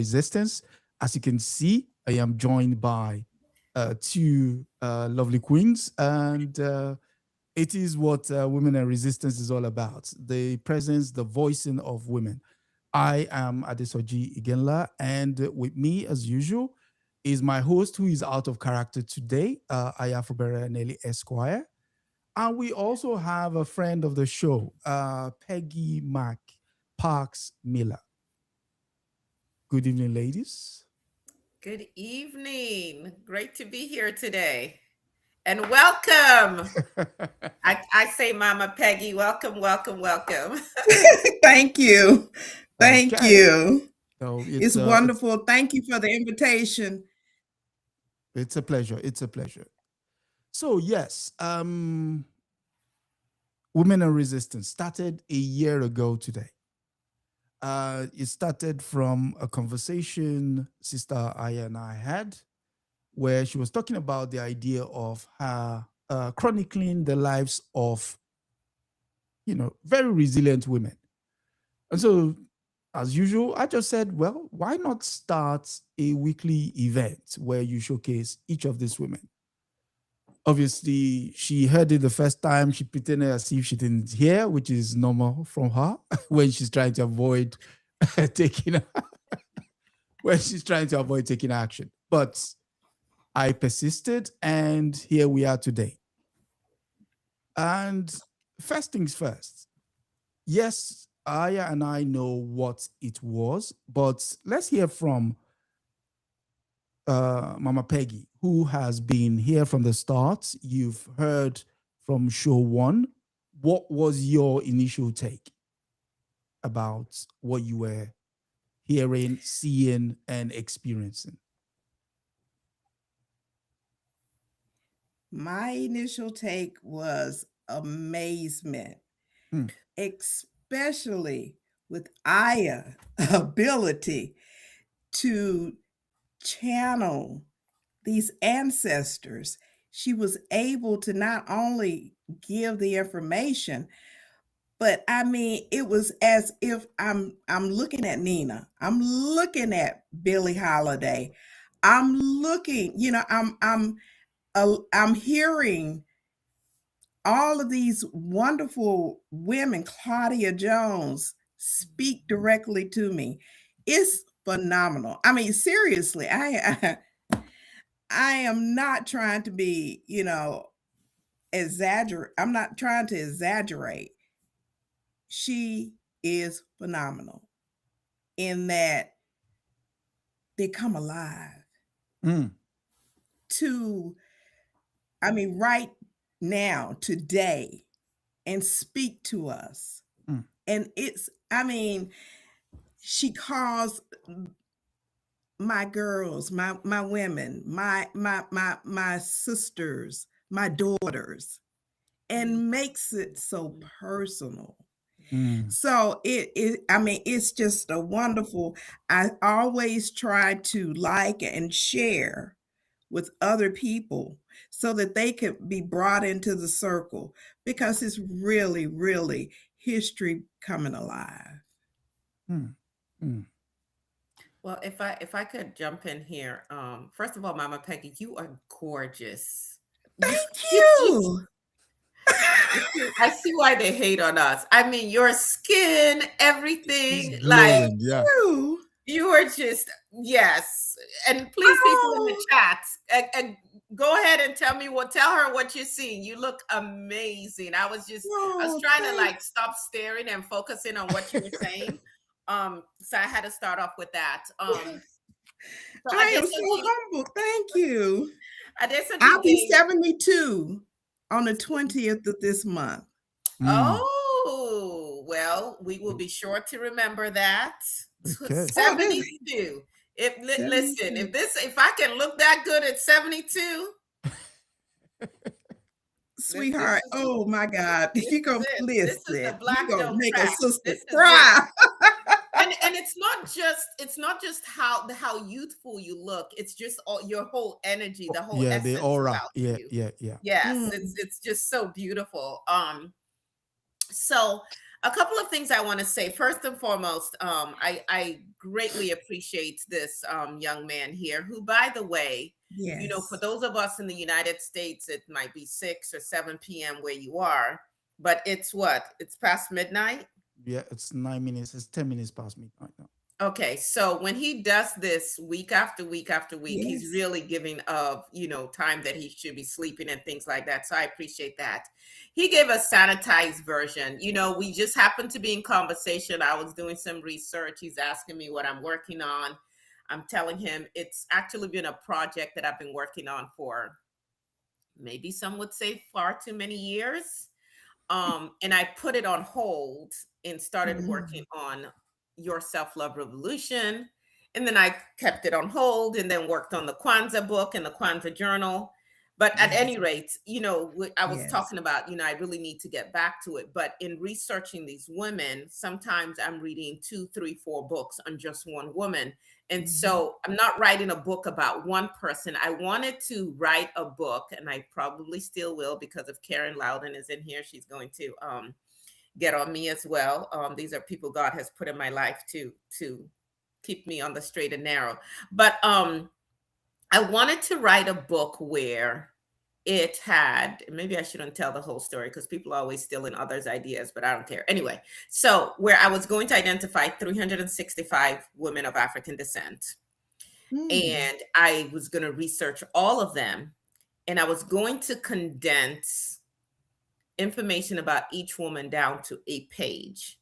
Resistance. As you can see, I am joined by two lovely queens, and it is what Women and Resistance is all about: the presence, the voicing of women. I am Adesoji Iginla, and with me, as usual, is my host who is out of character today, I am Fubara Eneli Esquire. And we also have a friend of the show, Peggy Parks Miller. Good evening, ladies. Good evening. Great to be here today. And welcome. I say, Mama Peggy, welcome, welcome, welcome. Thank you. Thank Okay, you. so It's wonderful. Thank you for the invitation. it's a pleasure. It's a pleasure. So yes, Women and Resistance started a year ago today. It started from a conversation Sister Aya and I had, where she was talking about the idea of her chronicling the lives of, very resilient women. And so, as usual, I just said, well, why not start a weekly event where you showcase each of these women? Obviously, she heard it the first time. She pretended as if she didn't hear, which is normal from her when she's trying to avoid taking when she's trying to avoid taking action. But I persisted, and here we are today. And first things first, yes, Aya and I know what it was, but let's hear from Mama Peggy, who has been here from the start. You've heard from show one. What was your initial take about what you were hearing, seeing, and experiencing? My initial take was amazement, Hmm. especially with Aya's ability to channel these ancestors. She was able to not only give the information, but I mean, it was as if I'm looking at Nina. I'm looking at Billie Holiday. I'm looking, I'm hearing all of these wonderful women, Claudia Jones, speak directly to me. It's phenomenal. I mean, seriously, I am not trying to be, exaggerate. I'm not trying to exaggerate. She is phenomenal in that they come alive Mm. to, I mean, right now, today, and speak to us. Mm. And I mean, she calls my girls, my women, my sisters, my daughters, and makes it so personal. Mm. So I mean, it's just a wonderful. I always try to like and share with other people so that they could be brought into the circle because it's really, really history coming alive. Mm. Mm. Well, if I could jump in here, first of all, Mama Peggy, you are gorgeous. You, Thank you you. I see why they hate on us. I mean, your skin, She's everything, like glowing. Yeah. You. you are just yes. And please, people in the Oh, chat, and go ahead and tell her what you're seeing. You look amazing. I was no, trying to thank. like stop staring and focusing on what you were saying. So I had to start off with that. So I am so humble. Thank you. Adesoji I'll be gave 72 on the 20th of this month. Mm. Oh, well, we will be sure to remember that. Okay. Oh, this 72. Listen, 72. if I can look that good at 72, this Sweetheart, is oh my God. this You is gonna it. This is listen. the You black gonna don't make a crack. sister This is it. cry. And it's not just how youthful you look. It's just all your whole energy, the whole Yeah, the essence aura. about Yeah, you. yeah, yeah. Yes, Mm. it's just so beautiful. So A couple of things I want to say. First and foremost, I greatly appreciate this young man here, who, by the way, for Yes. those of us in the United States, it might be 6 or 7 p.m. where you are, but it's what? It's past midnight. Yeah, it's 9 minutes. It's 10 minutes past midnight now. Okay, so when he does this week after week after week, he's Yes. really giving of, time that he should be sleeping and things like that. So I appreciate that. He gave a sanitized version. We just happened to be in conversation. I was doing some research. He's asking me what I'm working on. I'm telling him it's actually been a project that I've been working on for maybe some would say far too many years. And I put it on hold and started working Mm. on Your Self-Love Revolution. And then I kept it on hold and then worked on the Kwanzaa book and the Kwanzaa journal. But at Yes. any rate, I was Yes. talking about, I really need to get back to it. But in researching these women, sometimes I'm reading 2, 3, 4 books on just one woman. And Mhm. so I'm not writing a book about one person. I wanted to write a book, and I probably still will because if Karen Loudon is in here, she's going to get on me as well. These are people God has put in my life to keep me on the straight and narrow. But I wanted to write a book where it had, maybe I shouldn't tell the whole story because people are always stealing others' ideas, but I don't care. Anyway, so where I was going to identify 365 women of African descent, Mm. and I was going to research all of them, and I was going to condense information about each woman down to a page.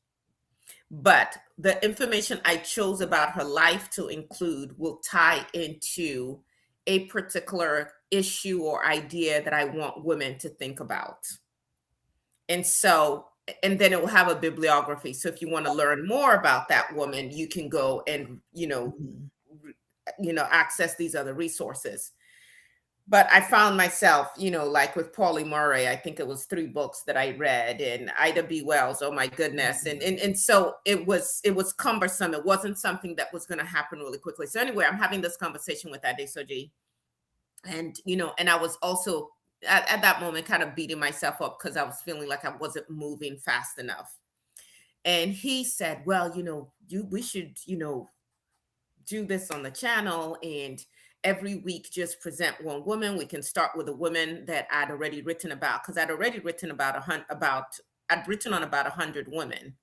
But the information I chose about her life to include will tie into a particular issue or idea that I want women to think about. And so, and then it will have a bibliography. So if you want to learn more about that woman, you can go and, Mhm. access these other resources. But I found myself, like with Paulie Murray, I think it was 3 books that I read, and Ida B. Wells, oh my goodness. And so it was cumbersome. It wasn't something that was going to happen really quickly. So anyway, I'm having this conversation with Adesoji. And I was also at that moment kind of beating myself up because I was feeling like I wasn't moving fast enough. And he said, well, we should, do this on the channel and every week just present one woman. We can start with a woman that I'd already written about because I'd already written I'd written on about 100 women,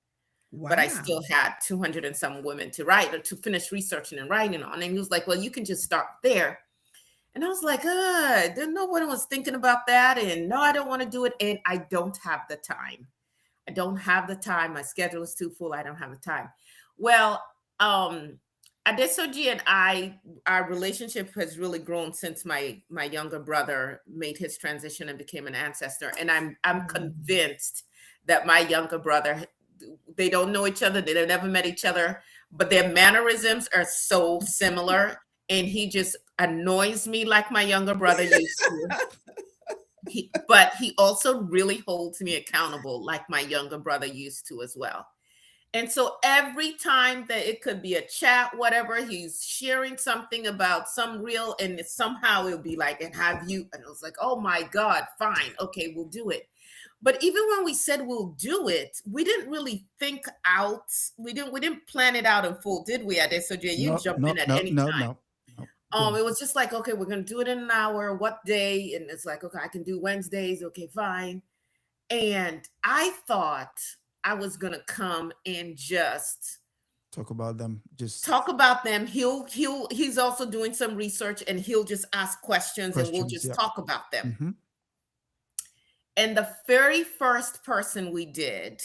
but I Wow. still had 200 and some women to write or to finish researching and writing on. And he was like, well, you can just start there. And I was like, no one was thinking about that. And no, I don't want to do it. And I don't have the time. I don't have the time. My schedule is too full. I don't have the time. Well, Adesoji and our relationship has really grown since my younger brother made his transition and became an ancestor. And I'm Mhm. convinced that my younger brother, they don't know each other, they've never met each other, but their mannerisms are so similar. And he just annoys me like my younger brother used to. But he also really holds me accountable like my younger brother used to as well. And so every time that it could be a chat, whatever, he's sharing something about some real, and somehow it'll be like, and have you, and it was like, oh my God, fine. Okay, we'll do it. But even when we said we'll do it, we didn't really think out. We didn't plan it out in full, did we, Adesoji? You No, jump no, in at no, any no, time. no, no. Go on. It was just like, okay, we're gonna do it in an hour. What day? And it's like, okay, I can do Wednesdays. Okay, fine. And I thought I was gonna come and just Talk about them. Just talk about them. He's also doing some research and he'll just ask questions and we'll questions. just Yeah. talk about them. Mm-hmm. And the very first person we did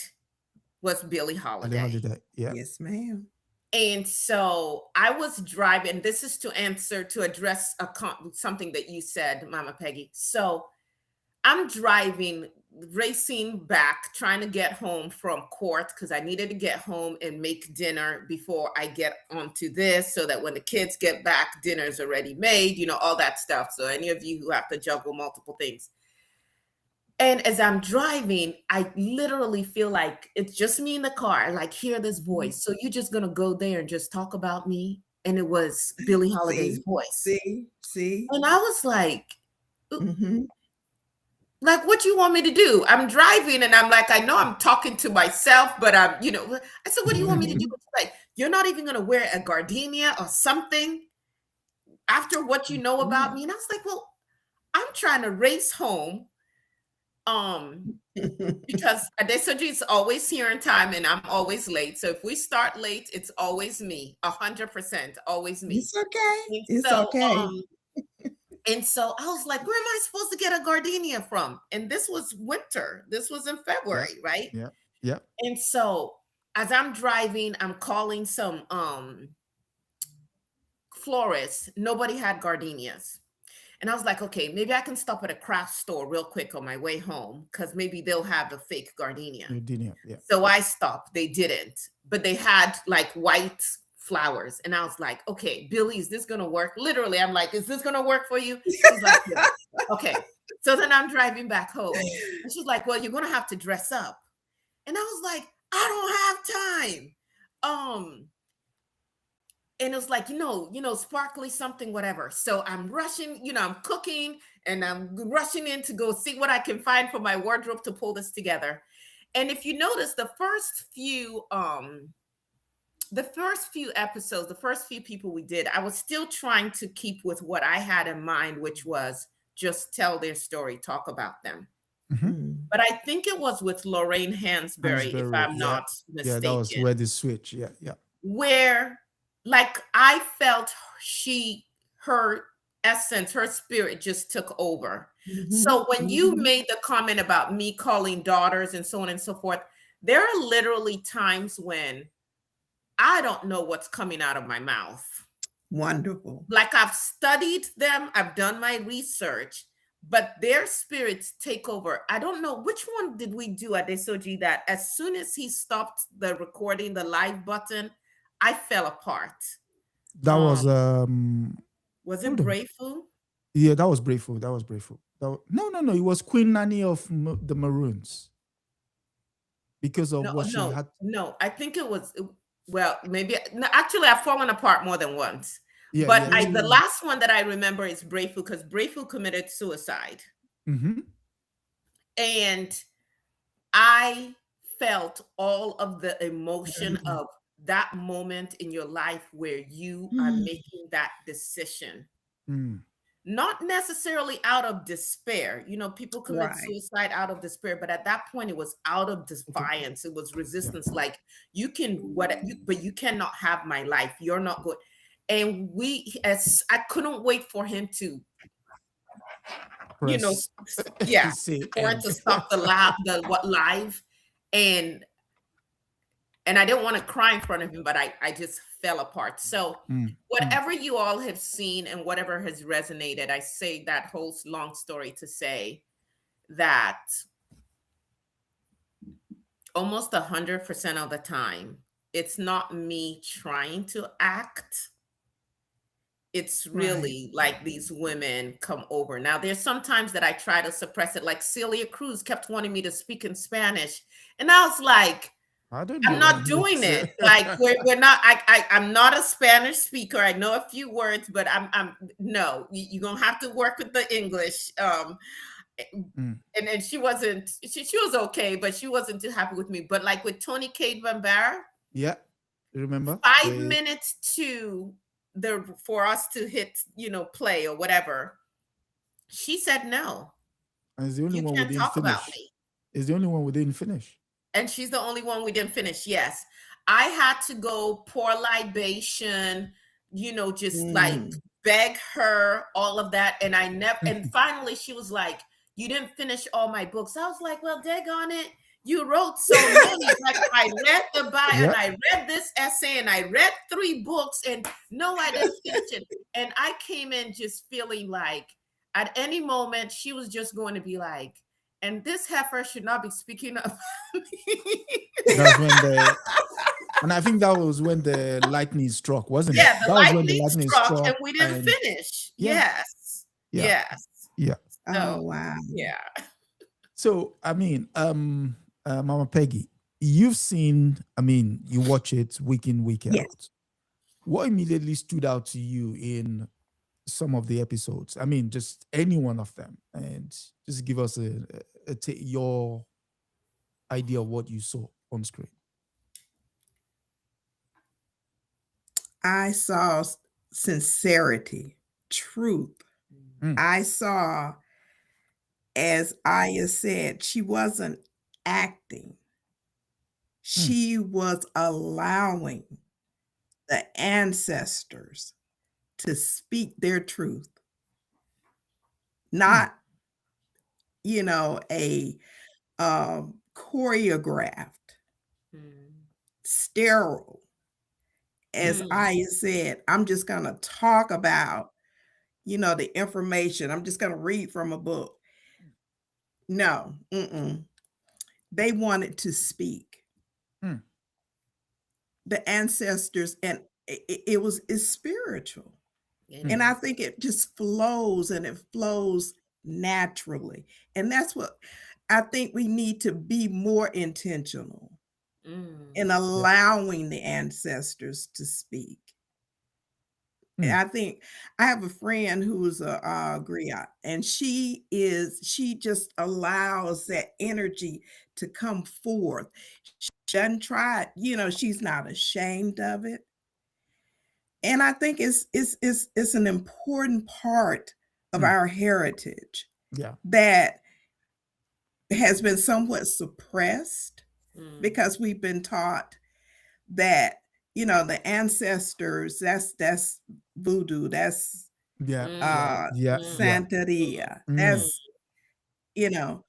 was Billie Ali Holiday. Holiday. Yeah. Yes, ma'am. And so I was driving. This is to address something that you said, Mama Peggy. So I'm driving, racing back, trying to get home from court because I needed to get home and make dinner before I get onto this so that when the kids get back, dinner's already made, all that stuff. So any of you who have to juggle multiple things. And as I'm driving, I literally feel like it's just me in the car. I like hear this Mhm. voice. So you're just gonna go there and just talk about me? And it was Billie Holiday's See, voice. see, see. And I was like, Mhm. like, what you want me to do? I'm driving and I'm like, I know I'm talking to myself, but I'm, you know, I said, what do you want me to do? She's like, you're not even going to wear a gardenia or something after what you know about me. And I was like, well, I'm trying to race home. Because Adesoji is always here in time and I'm always late. So if we start late, it's always me, 100%, always me. It's okay. And It's so, okay. and so I was like, where am I supposed to get a gardenia from? And this was winter. This was in February, right? Yeah. Yeah. And so as I'm driving, I'm calling some florists. Nobody had gardenias. And I was like, okay, maybe I can stop at a craft store real quick on my way home because maybe they'll have a fake gardenia. Gardenia, yeah. So I stopped. They didn't, but they had like white flowers. And I was like, okay, Billy, is this going to work? Literally, I'm like, is this going to work for you? She's like, yeah. Okay. So then I'm driving back home. And she's like, well, you're going to have to dress up. And I was like, I don't have time. And it was like, sparkly something, whatever. So I'm rushing, I'm cooking and I'm rushing in to go see what I can find for my wardrobe to pull this together. And if you notice the first few episodes, the first few people we did, I was still trying to keep with what I had in mind, which was just tell their story, talk about them. Mm-hmm. But I think it was with Lorraine Hansberry, if I'm not mistaken. Yeah, that was where the switch. Yeah. Where like I felt her essence, her spirit just took over. Mm-hmm. So when you made the comment about me calling daughters and so on and so forth, there are literally times when I don't know what's coming out of my mouth. Wonderful. Like I've studied them, I've done my research, but their spirits take over. I don't know which one did we do at Adesoji that as soon as he stopped the recording, the live button, I fell apart. That was it Brayful? Yeah, that was Brayful. No. It was Queen Nanny of the Maroons. Because of what she had. No, I think it was. Well, maybe. No, actually, I've fallen apart more than once. Yeah, but the last one that I remember is Brayful because Brayful committed suicide. Mm-hmm. And I felt all of the emotion of that moment in your life where you are making that decision. Not necessarily out of despair. People commit suicide out of despair, but at that point it was out of defiance. It was resistance. Like but you cannot have my life. You're not good. And I couldn't wait for him to, for him to stop the live. And I didn't want to cry in front of him, but I just fell apart. So whatever you all have seen and whatever has resonated, I say that whole long story to say that almost 100% of the time, it's not me trying to act. It's really like these women come over. Now, there's sometimes that I try to suppress it. Like Celia Cruz kept wanting me to speak in Spanish. And I was like, I'm not doing it. Like we're not. I'm not a Spanish speaker. I know a few words, but I'm no. You're gonna have to work with the English. And she wasn't. She was okay, but she wasn't too happy with me. But like with Tony Kate Fubara, yeah, remember 5 minutes for us to hit play or whatever. She said no. And it's the only one we didn't finish. It's the only one we didn't finish. And she's the only one we didn't finish. Yes. I had to go pour libation, just like beg her, all of that. And and finally she was like, you didn't finish all my books. I was like, well, daggone it. You wrote so many. Like I read the bio and I read this essay and I read 3 books and no, I didn't finish it. And I came in just feeling like at any moment she was just going to be like, and this heifer should not be speaking of me. That's when and I think that was when the lightning struck, wasn't it? Yeah, the lightning struck and we didn't finish. Yes. Oh, wow. Yeah. So, I mean, Mama Peggy, you've seen, you watch it week in, week out. Yes. What immediately stood out to you in some of the episodes. I mean, just any one of them, and just give us your idea of what you saw on screen. I saw sincerity, truth. Mm, I saw, as Aya said, she wasn't acting. mm, She was allowing the ancestors to speak their truth, mm, not, a choreographed, Mm. sterile. As Mm. I said, I'm just going to talk about, the information. I'm just going to read from a book. No, they wanted to speak. mm, The ancestors, and it's spiritual. It mm, And I is. think it just flows, and it flows naturally. And that's what I think we need to be more intentional Mm. in yeah. allowing the ancestors to speak. And Mm, I think I have a friend who's a griot, and she just allows that energy to come forth. She doesn't try it, she's not ashamed of it. And I think it's an important part of mm, our heritage yeah. that has been somewhat suppressed Mm. because we've been taught that, the ancestors, that's voodoo, that's Yeah. Yeah. Mm. Yeah. Mm. Yeah. Santeria. Mm, Mm. That's, you know,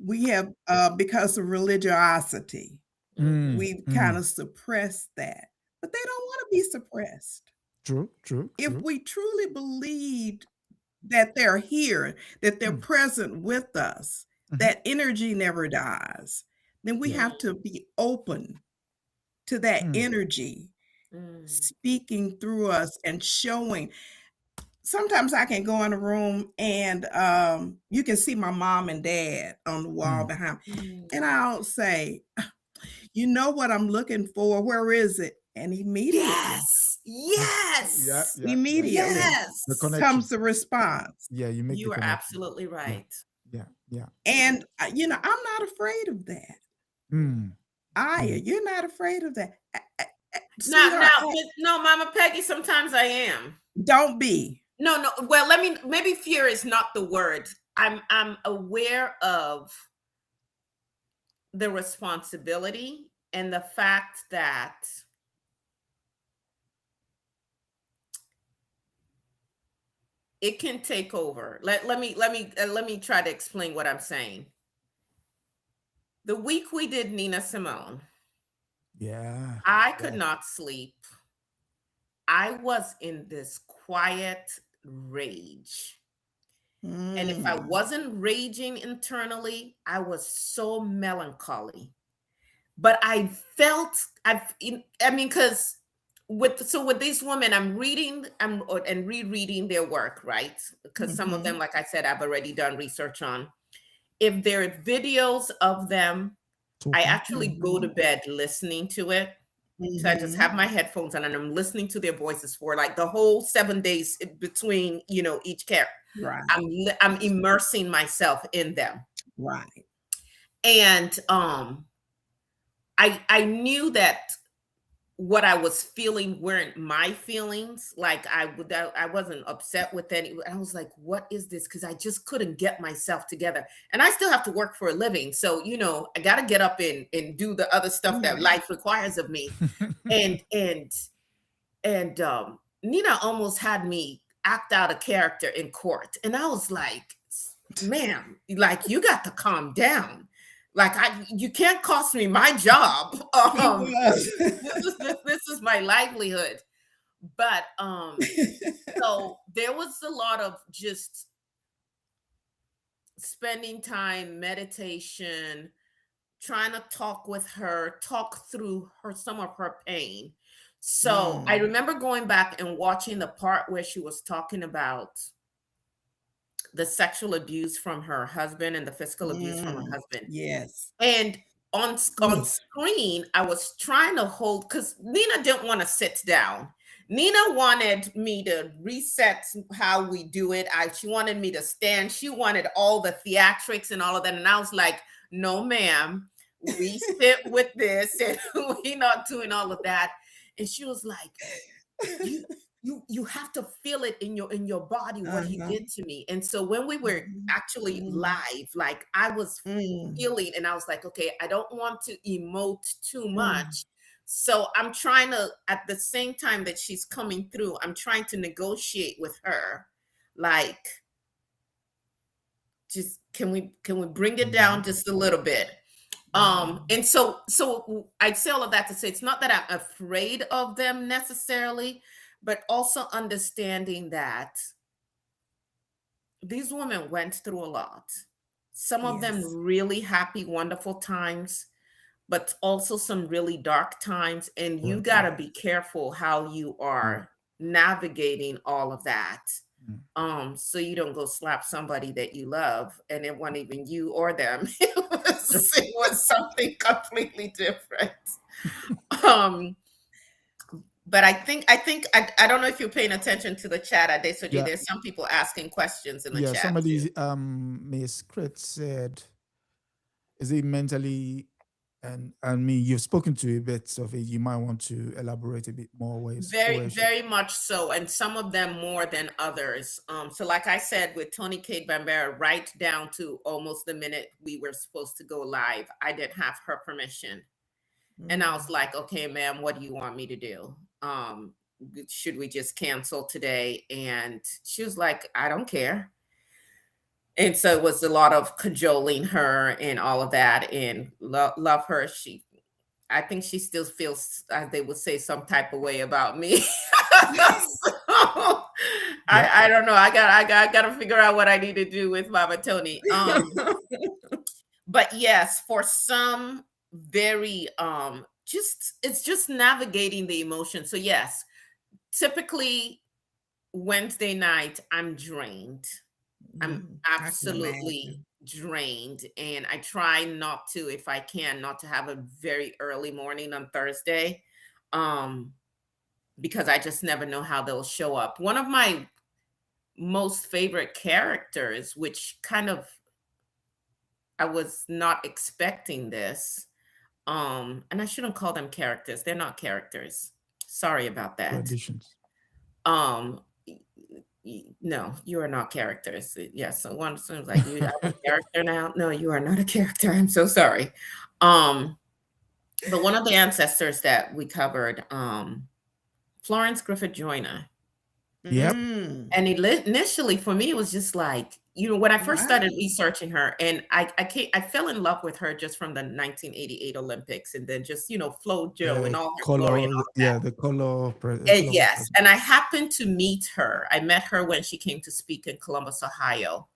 we have, because of religiosity, Mhm. we've kind mm. of suppressed that. But they don't want to be suppressed. True. True. If True. we truly believed that they're here, that they're Mm, present with us, mhm, that energy never dies, then we yeah. have to be open to that Mm, energy Mm. speaking through us and showing. Sometimes I can go in a room and you can see my mom and dad on the wall mm, behind me. And Mm. I'll say, you know what I'm looking for? Where is it? And immediately, Yes. mm. Yeah. Yes. Yeah. Yeah. immediately The Yes. comes connection. the response. Yeah. You make the You are connection. absolutely Yeah. right. Yeah. Yeah. And, I'm not afraid of that. Mm, Aya, mm. you're not afraid of that. Now, Sweetheart, no, Mama Peggy, sometimes I am. don't be. No, no. Well, let me, maybe fear is not the word. I'm aware of the responsibility and the fact that it can take over. Let me try to explain what I'm saying. The week we did Nina Simone, Yeah. I could Yeah. not sleep. I was in this quiet rage. And if I Mm. wasn't raging internally, I was so melancholy. But I felt I mean, because with these women, I'm reading and rereading their work, right? Because some of them, Mhm. like I said, I've already done research on. If there are videos of them, I Talking. actually go to Mhm. bed listening to it. So I just Mhm. have my headphones on and I'm listening to their voices for like the whole 7 days between, each care. Right. I'm immersing myself in them. Right. And I knew that what I was feeling weren't my feelings. Like I wasn't upset with any. I was like, what is this? Because I just couldn't get myself together. And I still have to work for a living. So, I gotta get up and do the other stuff that Yeah. life requires of me. And Nina almost had me act out a character in court. And I was like, ma'am, like you got to calm down. Like you can't cost me my job. It was. This is my livelihood. But so there was a lot of just spending time, meditation, trying to talk with her, talk through some of her pain. So I Mm. remember going back and watching the part where she was talking about the sexual abuse from her husband and the physical abuse from her Mm. husband. Yes. And on Ooh. screen, I was trying to hold because Nina didn't want to sit down. Nina wanted me to reset how we do it. She wanted me to stand. She wanted all the theatrics and all of that. And I was like, no, ma'am, we sit with this and we're not doing all of that. And she was like, you have to feel it in your body what he did to me. And so when we were actually live, like I was feeling, and I was like, okay, I don't want to emote too much. So I'm trying to, at the same time that she's coming through, I'm trying to negotiate with her, like, just can we bring it down just a little bit? And so I say all of that to say it's not that I'm afraid of them necessarily, but also understanding that these women went through a lot. Some of them really happy, wonderful times, but also some really dark times. And you got to be careful how you are navigating all of that. So you don't go slap somebody that you love and it wasn't even you or them. It was something completely different. But I don't know if you're paying attention to the chat, Adesoji. There's some people asking questions in the chat. Somebody, Miss Crit said, is it mentally, and I mean, you've spoken to a bit of it, you might want to elaborate a bit more ways. Very much so, and some of them more than others. So like I said, with Tony Kate Bambera, right down to almost the minute we were supposed to go live, I didn't have her permission. And I was like, okay, ma'am, what do you want me to do? Should we just cancel today? And she was like, I don't care. And so it was a lot of cajoling her and all of that, and love her. I think she still feels, as they would say, some type of way about me. I don't know. I got to figure out what I need to do with Mama Tony. But yes, for some, very it's just navigating the emotion. So yes, typically Wednesday night I'm drained. I'm absolutely drained, and I try not to, if I can, not to have a very early morning on Thursday, because I just never know how they'll show up. One of my most favorite characters, which kind of, I was not expecting this, and I shouldn't call them characters. They're not characters. Sorry about that. Traditions. No, you are not characters. Yes, so one seems like you are a character now. No, you are not a character. I'm so sorry. But one of the ancestors that we covered, Florence Griffith Joyner. Yep. And initially for me, it was just like, when I first started researching her, and I fell in love with her just from the 1988 Olympics, and then just, Flo Jo and all her glory and all that. The color. Yes. And I happened to meet her. I met her when she came to speak in Columbus, Ohio.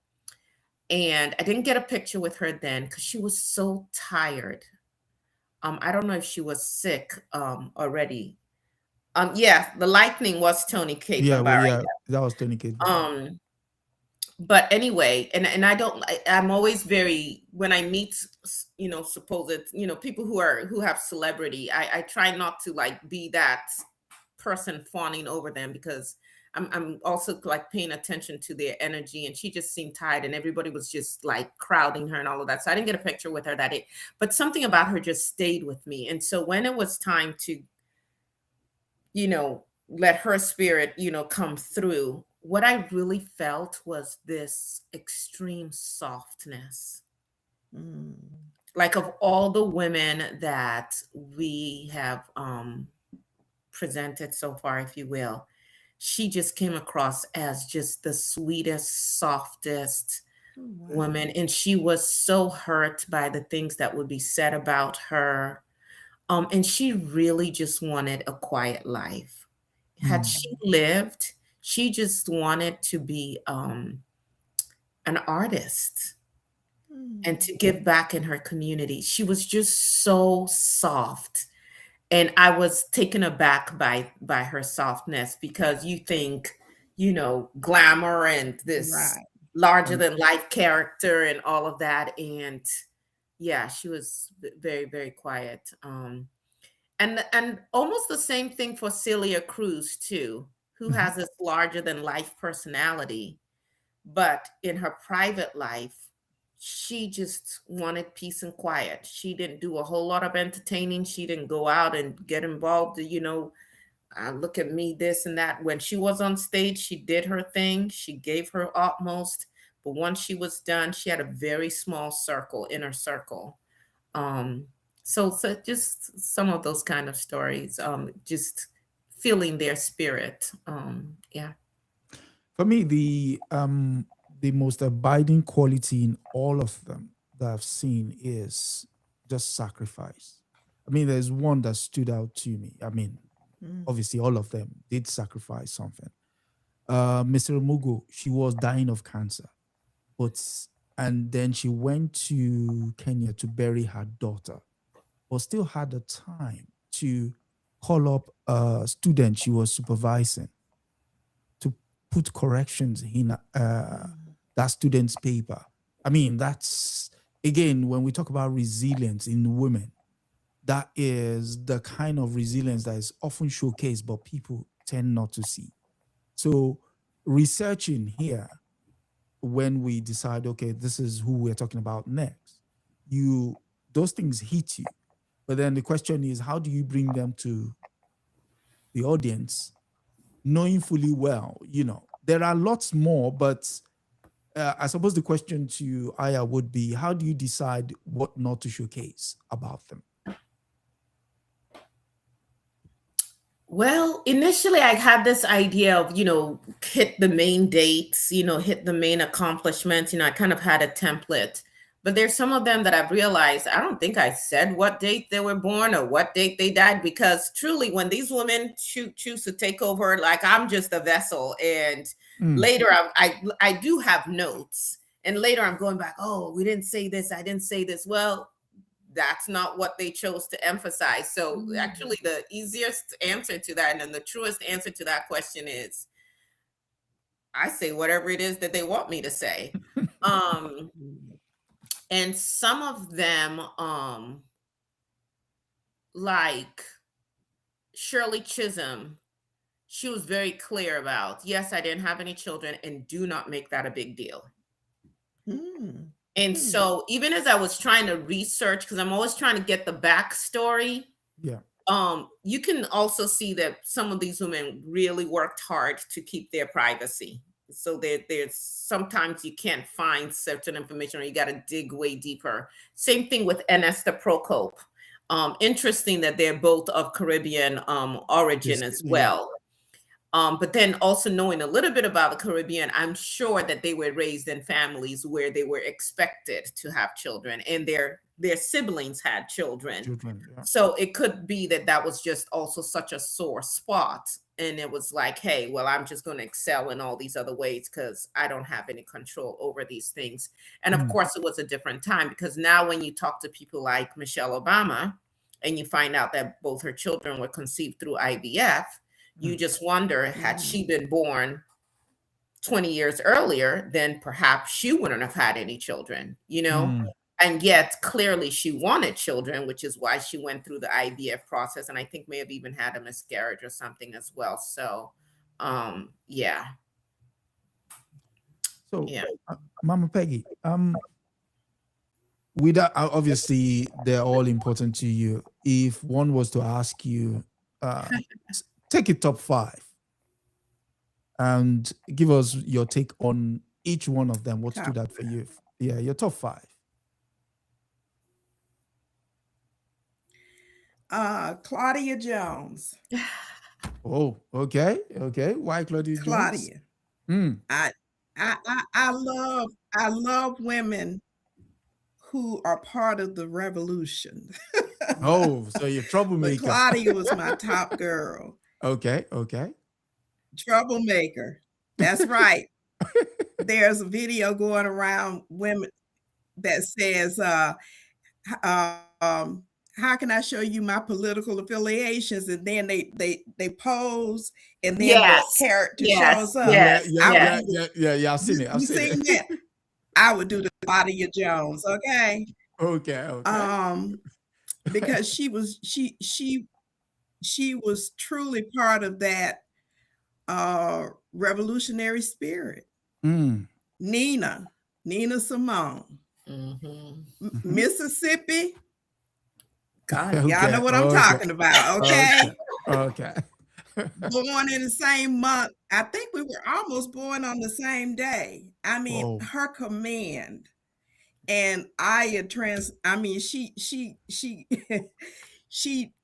And I didn't get a picture with her then because she was so tired. I don't know if she was sick already. Yeah, the lightning was Tony Kate. That was Tony Kate. But anyway, and I'm always very, when I meet, supposed, people who have celebrity, I try not to like be that person fawning over them, because I'm also like paying attention to their energy, and she just seemed tired, and everybody was just like crowding her and all of that. So I didn't get a picture with her that day, but something about her just stayed with me. And so when it was time to, let her spirit, come through, what I really felt was this extreme softness. Like, of all the women that we have presented so far, if you will, she just came across as just the sweetest, softest woman. And she was so hurt by the things that would be said about her. And she really just wanted a quiet life. Had she lived, she just wanted to be an artist and to give back in her community. She was just so soft. And I was taken aback by her softness, because you think, glamour and this larger than life character and all of that. And yeah, she was very, very quiet. And almost the same thing for Celia Cruz too, who has this larger than life personality, but in her private life, she just wanted peace and quiet. She didn't do a whole lot of entertaining. She didn't go out and get involved, look at me, this and that. When she was on stage, she did her thing. She gave her utmost. But once she was done, she had a very small circle, inner circle. So just some of those kind of stories, just feeling their spirit. Yeah. For me, the most abiding quality in all of them that I've seen is just sacrifice. I mean, there's one that stood out to me. I mean, obviously, all of them did sacrifice something. Mr. Mugo, she was dying of cancer, and then she went to Kenya to bury her daughter, but still had the time to call up a student she was supervising to put corrections in that student's paper. I mean, that's, again, when we talk about resilience in women, that is the kind of resilience that is often showcased, but people tend not to see. So researching here, when we decide, okay, this is who we're talking about next, those things hit you. But then the question is, how do you bring them to the audience, knowing fully well, there are lots more, but I suppose the question to Aya would be, how do you decide what not to showcase about them? Well, initially I had this idea of, hit the main dates, hit the main accomplishments. I kind of had a template, but there's some of them that I've realized I don't think I said what date they were born or what date they died, because truly when these women choose to take over, like, I'm just a vessel. And later I do have notes, and later I'm going back, oh, we didn't say this, I didn't say this. Well, that's not what they chose to emphasize. So actually the easiest answer to that, and then the truest answer to that question is, I say whatever it is that they want me to say. And some of them, like Shirley Chisholm, she was very clear about, yes, I didn't have any children, and do not make that a big deal. And so even as I was trying to research, because I'm always trying to get the backstory, you can also see that some of these women really worked hard to keep their privacy. So there's sometimes you can't find certain information, or you got to dig way deeper. Same thing with Ernesta Procope. Interesting that they're both of Caribbean origin as well. But then also knowing a little bit about the Caribbean, I'm sure that they were raised in families where they were expected to have children, and their siblings had children. So it could be that was just also such a sore spot. And it was like, hey, well, I'm just going to excel in all these other ways because I don't have any control over these things. And of course, it was a different time, because now when you talk to people like Michelle Obama and you find out that both her children were conceived through IVF, you just wonder, had she been born 20 years earlier, then perhaps she wouldn't have had any children, And yet clearly she wanted children, which is why she went through the IVF process. And I think may have even had a miscarriage or something as well. So, yeah. So, Mama Peggy, obviously they're all important to you. If one was to ask you, take a top 5 and give us your take on each one of them. What stood out for you? Yeah, your top 5. Claudia Jones. Oh, okay. Why Claudia Jones? Claudia. I love women who are part of the revolution. Oh, so you're troublemaker. But Claudia was my top girl. Okay. Troublemaker. That's right. There's a video going around women that says, how can I show you my political affiliations? And then they pose, and then the character shows up. Yeah. I've seen it. That? I would do the Claudia Jones. Okay. Okay. Because she she was truly part of that revolutionary spirit. Nina Simone, Mississippi. God, y'all know what I'm talking about, okay? Okay. Born in the same month. I think we were almost born on the same day. I mean, her command and Aya I mean, she she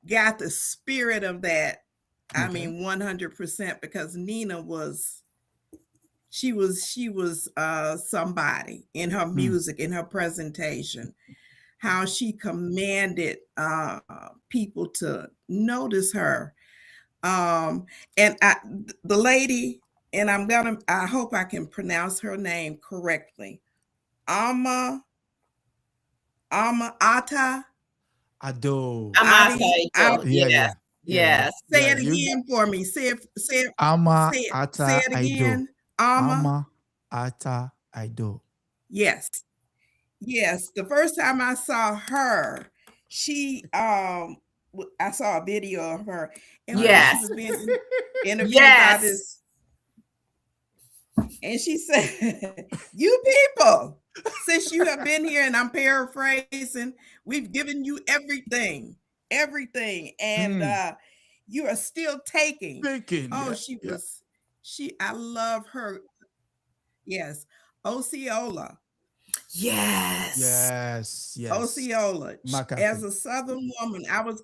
got the spirit of that. I mean, 100%, because Nina was somebody in her music, in her presentation, how she commanded people to notice her. And the lady, and I hope I can pronounce her name correctly. Ama Ata Ado. Yeah. Yes. Say it again for me. Say it again. Ama Ata Ado. Yes. The first time I saw her, I saw a video of her, and when she was being interviewed by this, and she said, "You people, since you have been here," and I'm paraphrasing, "we've given you everything, and you are still taking." I love her. Yes, Osceola. Yes. Osceola. As a Southern woman, I was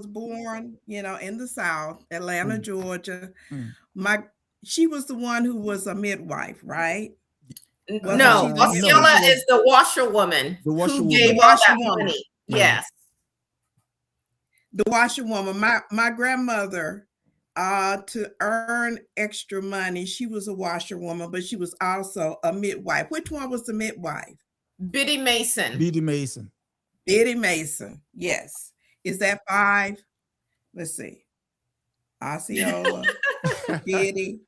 born, in the South, Atlanta, Georgia. She was the one who was a midwife, right? No, Osceola is the washerwoman who gave all that money. Yes. The washerwoman. My grandmother, to earn extra money, she was a washerwoman, but she was also a midwife. Which one was the midwife? Biddy Mason. Yes. Is that 5? Let's see. Osceola, Biddy,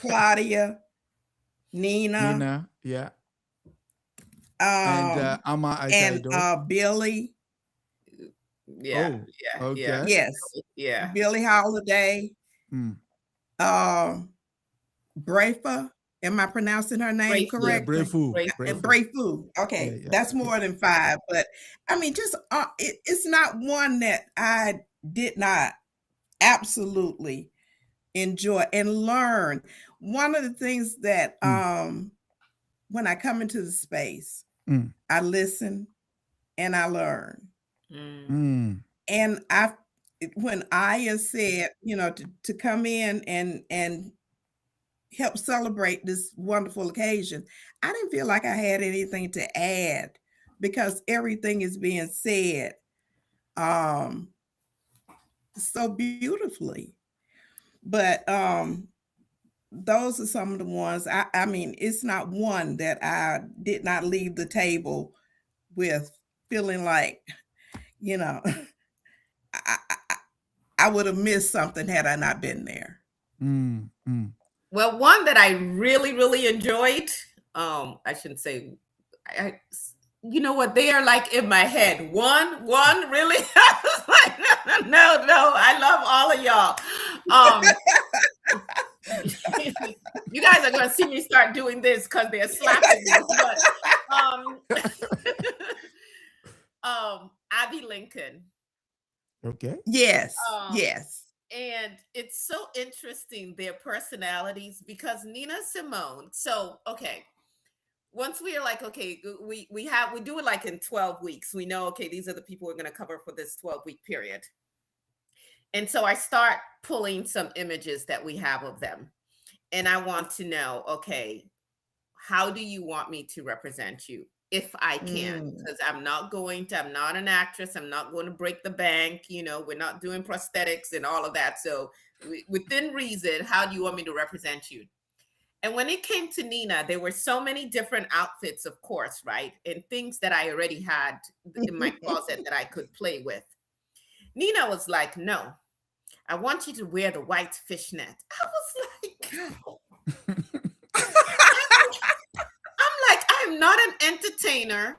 Claudia, Nina, yeah. And Ama and Billy. Yeah. Yes. Yeah. Billie Holiday. Brafa. Am I pronouncing her name correctly? Brafu. Okay, that's more than 5. But I mean, just it's not one that I did not absolutely enjoy and learn. One of the things that when I come into the space, I listen and I learn. And when Aya said, to come in and help celebrate this wonderful occasion, I didn't feel like I had anything to add, because everything is being said so beautifully. But those are some of the ones. I mean, it's not one that I did not leave the table with feeling like, I would have missed something had I not been there. Well, one that I really, really enjoyed, I shouldn't say, you know what, they are like in my head. One really, I was like, no, I love all of y'all. You guys are going to see me start doing this because they're slapping me. But, Abby Lincoln. Okay. Yes. And it's so interesting, their personalities, because Nina Simone. So, okay. Once we are like, okay, we do it like in 12 weeks. We know, okay, these are the people we're going to cover for this 12-week period. And so I start pulling some images that we have of them. And I want to know, okay, how do you want me to represent you? If I can, because I'm not an actress. I'm not going to break the bank. We're not doing prosthetics and all of that. So within reason, how do you want me to represent you? And when it came to Nina, there were so many different outfits, of course, right? And things that I already had in my closet that I could play with. Nina was like, no, I want you to wear the white fishnet. I was like, I'm not an entertainer.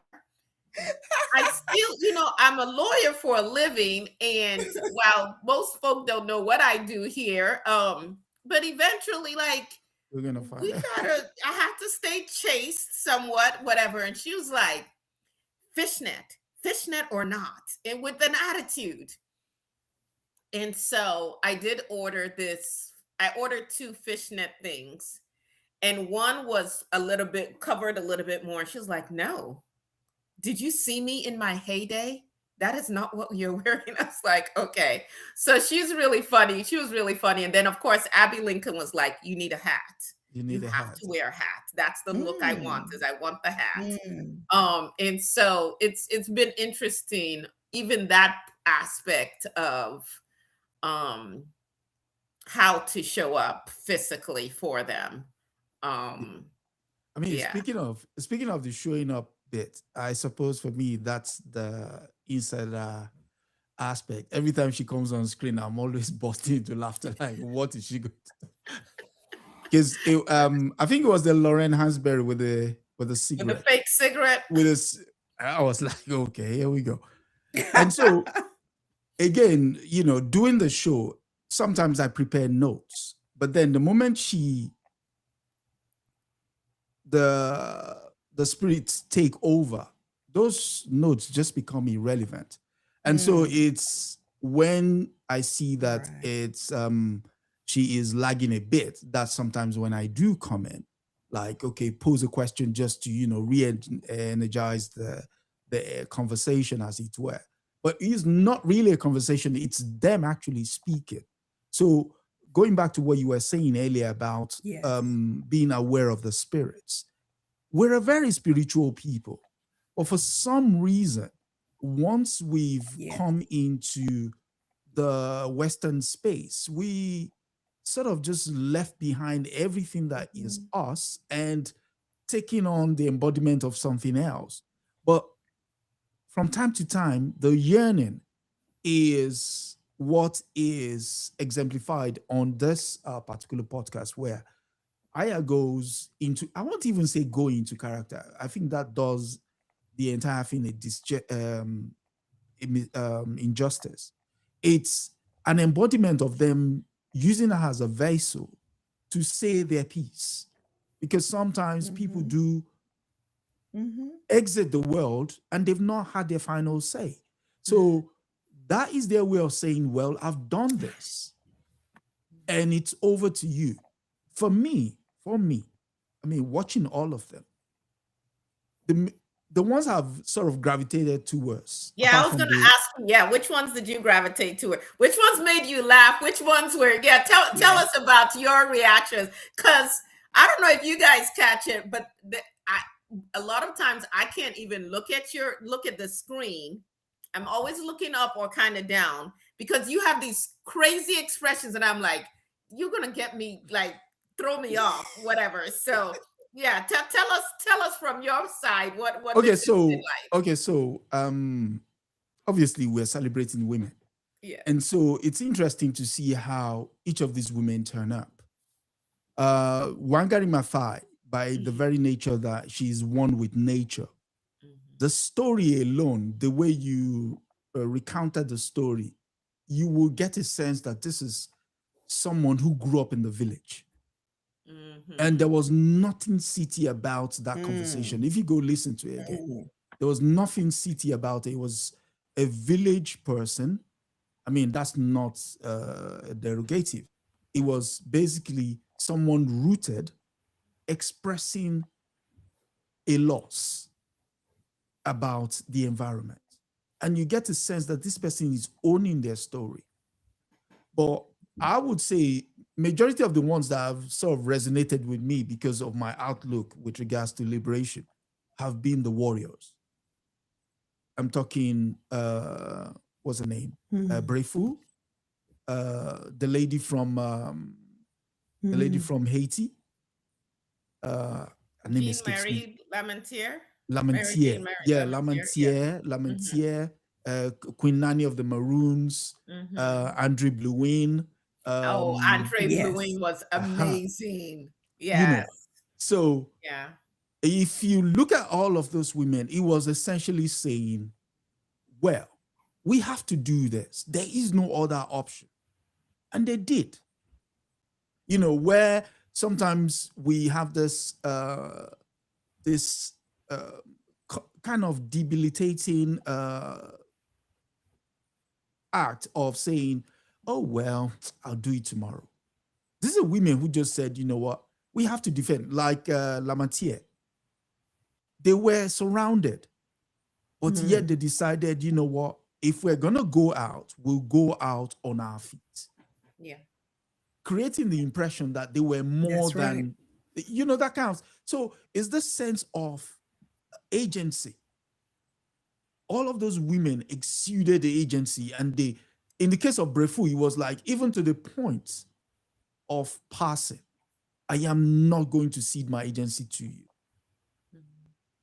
I still, I'm a lawyer for a living, and while most folk don't know what I do here, but eventually, like, We're gonna find we out. I have to stay chaste somewhat, whatever. And she was like, fishnet or not, and with an attitude. And so I did order this. I ordered two fishnet things, and one was a little bit covered a little bit more. And she was like, no. Did you see me in my heyday? That is not what you're wearing. I was like, okay. So she's really funny. She was really funny. And then, of course, Abby Lincoln was like, you need a hat. You You need a have hat. to wear a hat. That's the look I want, is I want the hat. And so it's been interesting, even that aspect of how to show up physically for them. I mean, Yeah. speaking of the showing up bit, I suppose for me that's the insider aspect. Every time she comes on screen, I'm always busting into laughter. Like, what is she going to do? Because I think it was the Lauren Hansberry with the cigarette. With the fake cigarette. I was like, okay, here we go. And so again, doing the show, sometimes I prepare notes, but then the moment the spirits take over, those notes just become irrelevant. And so it's when I see that it's she is lagging a bit, that's sometimes when I do comment, like, okay, pose a question just to re-energize the conversation, as it were. But it's not really a conversation, it's them actually speaking. So going back to what you were saying earlier about being aware of the spirits, we're a very spiritual people. But for some reason, once we've come into the Western space, we sort of just left behind everything that is us and taking on the embodiment of something else. But from time to time, the yearning is what is exemplified on this particular podcast, where Aya goes into, I won't even say go into character. I think that does the entire thing injustice. It's an embodiment of them using her as a vessel to say their piece. Because sometimes people do exit the world and they've not had their final say. So that is their way of saying, well, I've done this and it's over to you. For me, I mean, watching all of them, the ones I've sort of gravitated towards. Yeah, I was going to ask you, which ones did you gravitate to? Which ones made you laugh? Which ones were, tell us about your reactions. Because I don't know if you guys catch it, but a lot of times I can't even look at the screen. I'm always looking up or kind of down because you have these crazy expressions and I'm like, you're going to get me, like, throw me off, whatever. So yeah, tell us from your side what okay, so obviously we're celebrating women. Yeah. And so it's interesting to see how each of these women turn up. Wangari Maathai, by the very nature that she's one with nature. The story alone, the way you recounted the story, you will get a sense that this is someone who grew up in the village. And there was nothing city about that conversation. If you go listen to it again, there was nothing city about it. It was a village person. I mean, that's not derogative. It was basically someone rooted, expressing a loss about the environment. And you get a sense that this person is owning their story. But I would say majority of the ones that have sort of resonated with me because of my outlook with regards to liberation have been the warriors. I'm talking, what's her name? Brefu, the lady from Haiti. Her name escapes me. Lamentier. Lamentier. Queen Nanny of the Maroons. Andre Blouin. Andre Blouin was amazing. Yes. So if you look at all of those women, it was essentially saying, well, we have to do this. There is no other option. And they did. Where sometimes we have this this kind of debilitating act of saying, oh, well, I'll do it tomorrow. These are women who just said, you know what, we have to defend, like Lamatier. They were surrounded, but yet they decided, you know what, if we're going to go out, we'll go out on our feet. Yeah. Creating the impression that they were more than, that counts. So it's this sense of agency. All of those women exuded the agency, and in the case of Brefu, it was like, even to the point of passing, I am not going to cede my agency to you.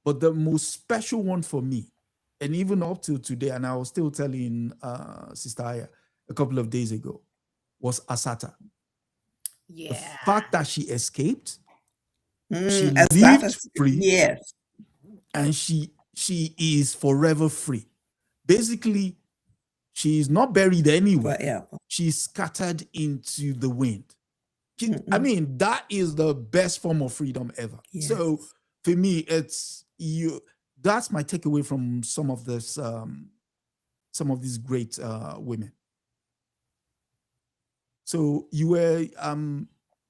But the most special one for me, and even up till today, and I was still telling Sister Aya a couple of days ago, was Asata. Yeah. The fact that she escaped, she Asata, lived free, yes, and she is forever free. Basically, she is not buried anywhere. forever. She's scattered into the wind. I mean, that is the best form of freedom ever. Yes. So for me, it's that's my takeaway from some of these great women. So you were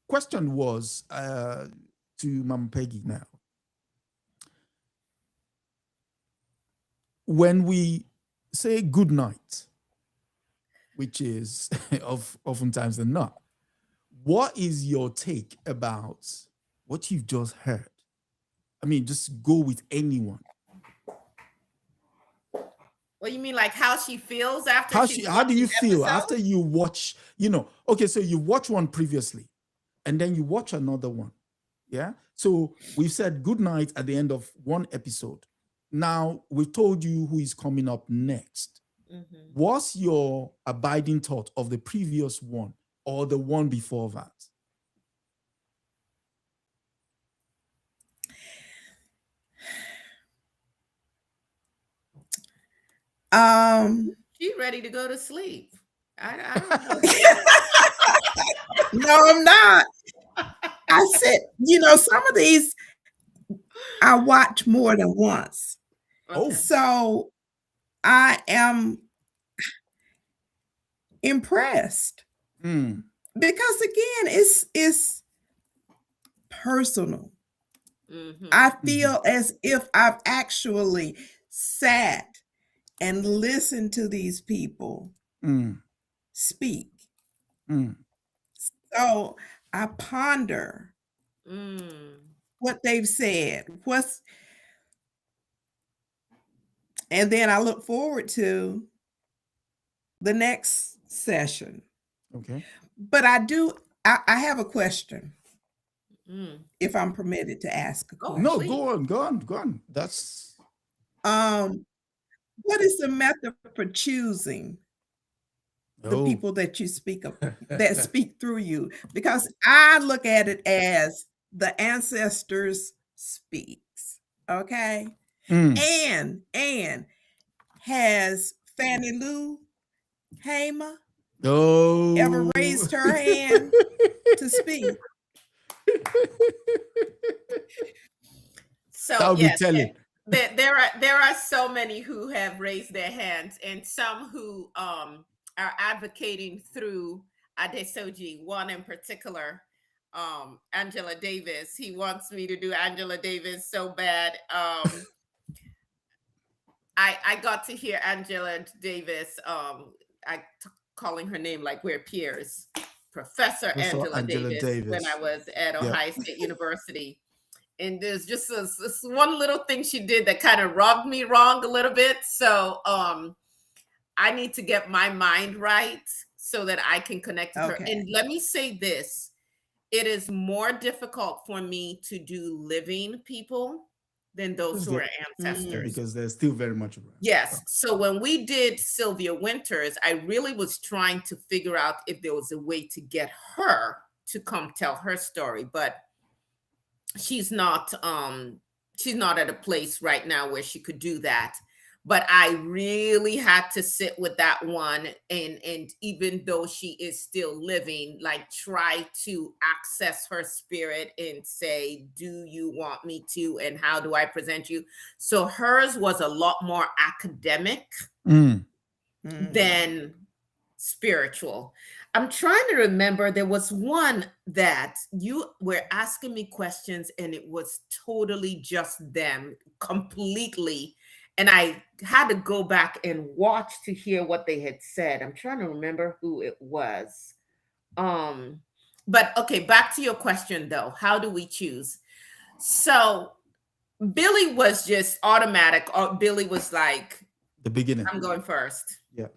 question was to Mama Peggy now. When we say good night, which is oftentimes than not, what is your take about what you've just heard? I mean, just go with anyone. Well, you mean like how she feels after how do you feel episode? after you watch, okay, so you watch one previously and then you watch another one. Yeah. So we've said good night at the end of one episode. Now we've told you who is coming up next. What's your abiding thought of the previous one or the one before that? She's ready to go to sleep. I don't know. No, I'm not. I said, some of these I watch more than once. Okay. So I am impressed because again, it's personal. I feel as if I've actually sat and listened to these people speak. So I ponder what they've said, and then I look forward to the next session. Okay. But I have a question. If I'm permitted to ask a question. No, go on. That's what is the method for choosing the people that you speak of, that speak through you? Because I look at it as the ancestors speaks. Okay. And has Fannie Lou Hamer ever raised her hand to speak? So yes, there are so many who have raised their hands, and some who are advocating through Adesoji. One in particular, Angela Davis. He wants me to do Angela Davis so bad. I got to hear Angela Davis. Calling her name like we're peers. Professor Angela Davis when I was at Ohio State University. And there's just this one little thing she did that kind of rubbed me wrong a little bit. So I need to get my mind right so that I can connect with her. And let me say this. It is more difficult for me to do living people than those who are ancestors. Because they're still very much around. Yes. So when we did Sylvia Winters, I really was trying to figure out if there was a way to get her to come tell her story, but she's not she's not at a place right now where she could do that. But I really had to sit with that one, and even though she is still living, like try to access her spirit and say, do you want me to, and how do I present you? So hers was a lot more academic than spiritual. I'm trying to remember, there was one that you were asking me questions and it was totally just them completely, and I had to go back and watch to hear what they had said. I'm trying to remember who it was. But okay, back to your question though. How do we choose? So Billy was just automatic. Billy was like, the beginning. I'm going first. Yeah.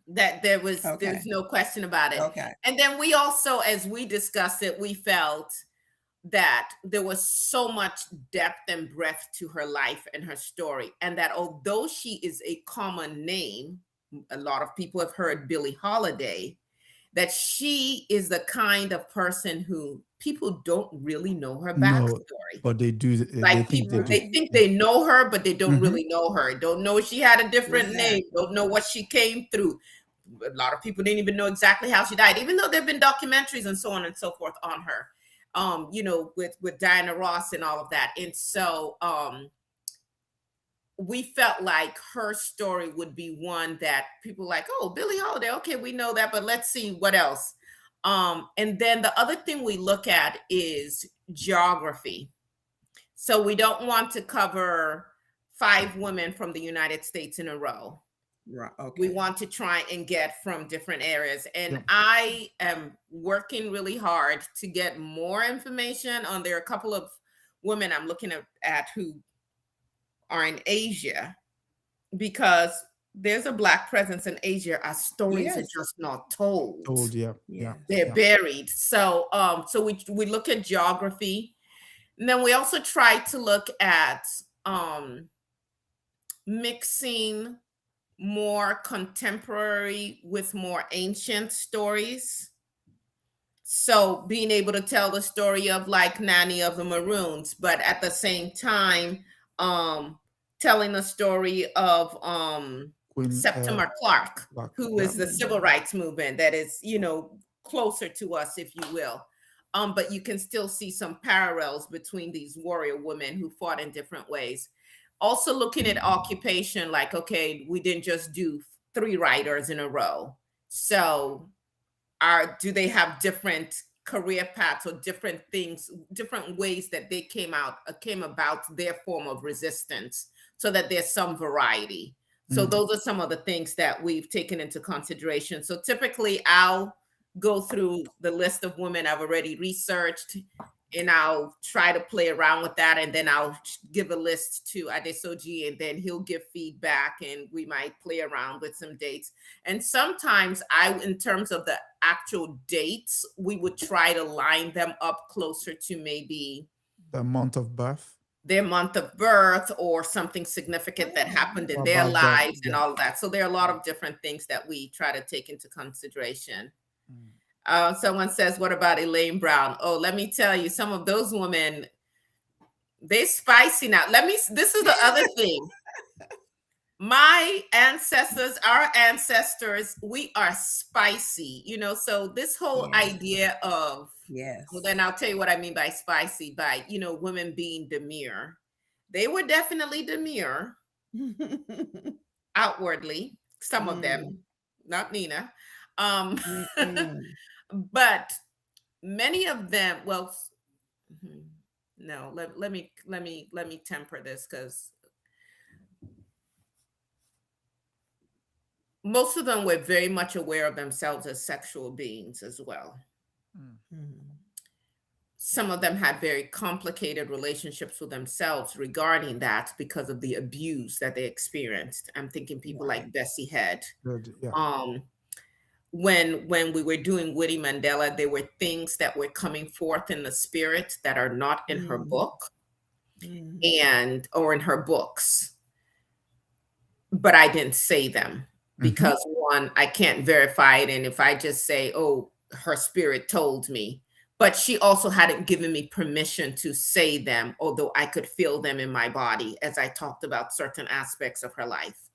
That there's no question about it. Okay. And then we also, as we discussed it, we felt that there was so much depth and breadth to her life and her story, and that although she is a common name, a lot of people have heard Billie Holiday, that she is the kind of person who people don't really know her backstory. No, but they do. Like people, they think they know her, but they don't really know her. Don't know she had a different name. Don't know what she came through. A lot of people didn't even know exactly how she died, even though there have been documentaries and so on and so forth on her. You know, with Diana Ross and all of that. And so we felt like her story would be one that people like, oh, Billie Holiday, okay, we know that, but let's see what else. And then the other thing we look at is geography. So we don't want to cover 5 women from the United States in a row. Right. Okay. We want to try and get from different areas. And I am working really hard to get more information on. There are a couple of women I'm looking at who are in Asia, because there's a Black presence in Asia. Our stories are just not told. They're buried. So so we look at geography, and then we also try to look at mixing more contemporary with more ancient stories. So being able to tell the story of like Nanny of the Maroons, but at the same time, telling the story of Septima Clark, who is the civil rights movement that is, you know, closer to us, if you will. But you can still see some parallels between these warrior women who fought in different ways. Also looking at occupation, like, okay, we didn't just do 3 writers in a row. So do they have different career paths or different things, different ways that they came about their form of resistance, so that there's some variety. So those are some of the things that we've taken into consideration. So typically I'll go through the list of women I've already researched, and I'll try to play around with that. And then I'll give a list to Adesoji, and then he'll give feedback, and we might play around with some dates. And sometimes in terms of the actual dates, we would try to line them up closer to maybe the month of birth, their month of birth, or something significant that happened in their lives and all of that. So there are a lot of different things that we try to take into consideration. Someone says, what about Elaine Brown? Oh, let me tell you, some of those women, they're spicy now. This is the other thing. My ancestors, our ancestors, we are spicy, you know, so this whole idea of, well, then I'll tell you what I mean by spicy, by, you know, women being demure. They were definitely demure outwardly, some of them, not Nina. But many of them, well, no, let me temper this, because most of them were very much aware of themselves as sexual beings as well. Some of them had very complicated relationships with themselves regarding that, because of the abuse that they experienced. I'm thinking people like Bessie Head. When we were doing Witty Mandela, there were things that were coming forth in the spirit that are not in her book or in her books, but I didn't say them because one, I can't verify it, and if I just say, oh, her spirit told me, but she also hadn't given me permission to say them, although I could feel them in my body as I talked about certain aspects of her life.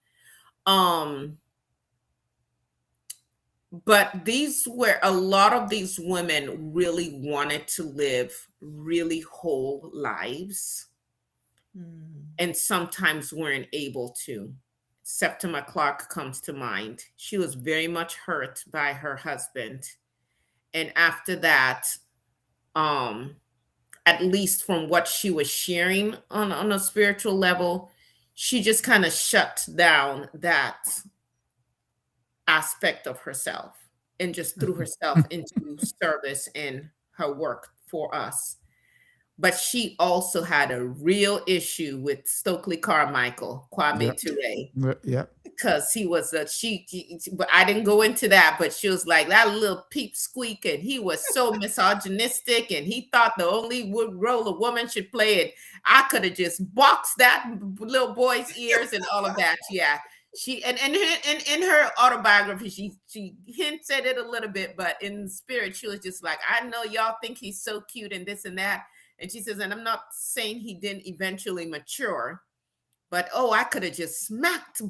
But these were a lot of these women really wanted to live really whole lives and sometimes weren't able to. Septima Clark comes to mind. She was very much hurt by her husband. And after that, at least from what she was sharing on a spiritual level, she just kind of shut down that aspect of herself and just threw herself into service and her work for us. But she also had a real issue with Stokely Carmichael, Kwame Ture, Yeah. because he was but I didn't go into that, but she was like that little peep squeak, and he was so misogynistic, and he thought the only role a woman should play, and I could have just boxed that little boy's ears and all of that. Yeah. She and in her autobiography, she hints at it a little bit, but in spirit, she was just like, I know y'all think he's so cute and this and that. And she says, and I'm not saying he didn't eventually mature, but I could have just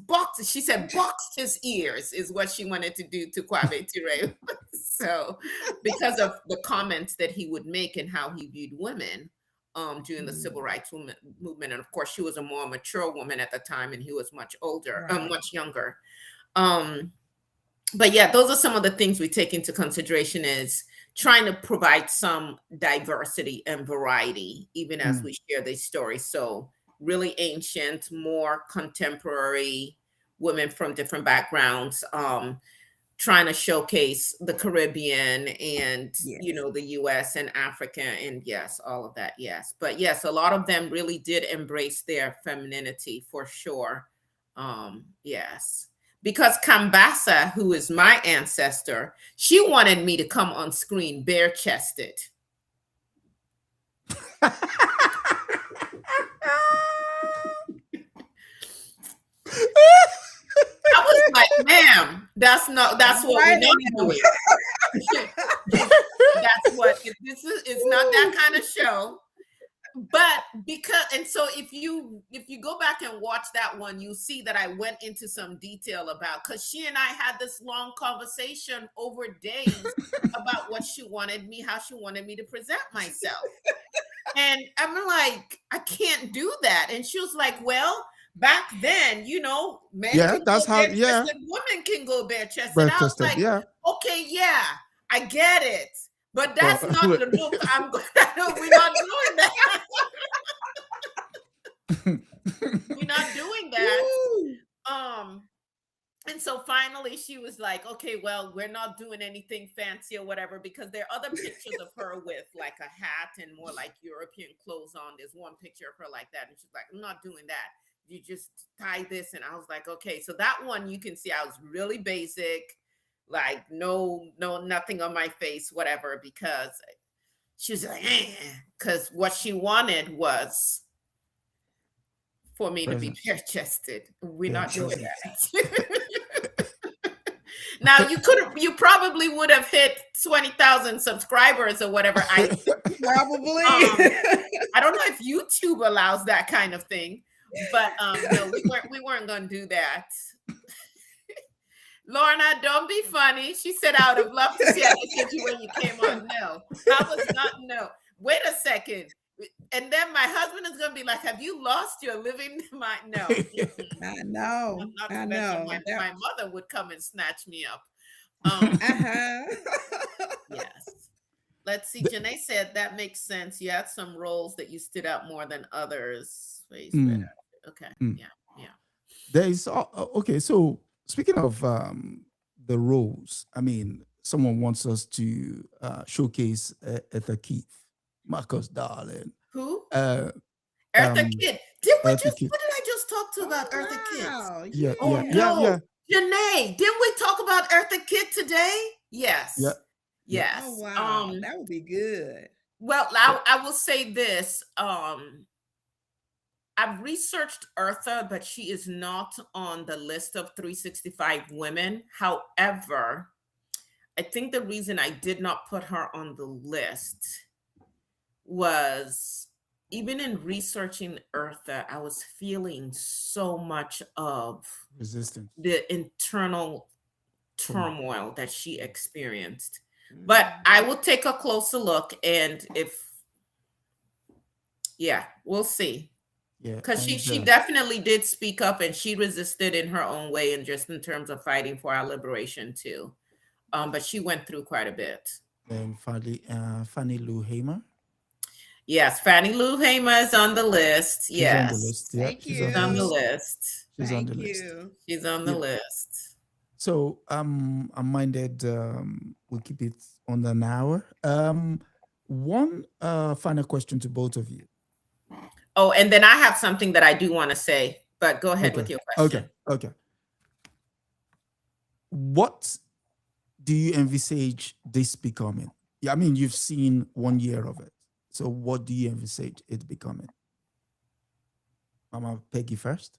boxed. She said, boxed his ears is what she wanted to do to Kwame Ture. So, because of the comments that he would make and how he viewed women during the civil rights movement. And of course, she was a more mature woman at the time, and he was much older, much younger. But yeah, those are some of the things we take into consideration is trying to provide some diversity and variety, even as we share these stories. So really ancient, more contemporary women from different backgrounds, trying to showcase the Caribbean and, the US and Africa, and yes, all of that. Yes. But yes, a lot of them really did embrace their femininity for sure. Yes. Because Kambasa, who is my ancestor, she wanted me to come on screen bare-chested. I was like, ma'am, that's what we're not doing. That's what it's not that kind of show. But if you go back and watch that one, you see that I went into some detail about, because she and I had this long conversation over days about what she wanted me, how she wanted me to present myself. And I'm like, I can't do that. And she was like, well, back then, men can go bare-chested, women can go bare-chested. I was like, okay, yeah, I get it. But that's not the look I'm going to. We're not doing that. We're not doing that. And so finally she was like, okay, well, we're not doing anything fancy or whatever, because there are other pictures of her with like a hat and more like European clothes on. There's one picture of her like that. And she's like, I'm not doing that. You just tie this. And I was like, okay. So that one, you can see I was really basic. Like no, nothing on my face, whatever, because she was like, because what she wanted was for me to be bare-chested. We're not doing that. Now you probably would have hit 20,000 subscribers or whatever. Probably. I don't know if YouTube allows that kind of thing, but no, we weren't going to do that. Lorna, don't be funny. She said, I would have loved to see Adesoji when you came on. No, that was not, no. Wait a second. And then my husband is going to be like, have you lost your living mind? No. I know. I know. My mother would come and snatch me up. Yes. Let's see. Janae said that makes sense. You had some roles that you stood out more than others. Okay. Yeah. There is, okay. So speaking of the roles, I mean, someone wants us to showcase Etha Keith, Marcus Darling. Who? Eartha Kitt. What did I just talk to about Eartha Kitt? Yeah. Janae, didn't we talk about Eartha Kitt today? Yes. Yeah. Yes. Oh, wow. That would be good. Well, I will say this. I've researched Eartha, but she is not on the list of 365 women. However, I think the reason I did not put her on the list was, even in researching Eartha, I was feeling so much of Resistance. the internal Turmoil. turmoil that she experienced. But I will take a closer look, and if, yeah, we'll see. Yeah. Because she And definitely did speak up, and she resisted in her own way, and just in terms of fighting for our liberation too. But she went through quite a bit. then Fannie Lou Hamer. Yes, Fannie Lou Hamer is on the list. She's on the Yes, list. Yeah, Thank she's on the on the you. list. list. She's on the Thank list. you. She's on the Yeah. list. So I'm minded. We'll keep it on an hour. One final question to both of you. Oh, and then I have something that I do want to say, but go ahead with Okay. your question. Okay. What do you envisage this becoming? Yeah, I mean, you've seen 1 year of it. So what do you envisage it becoming? Mama Peggy first.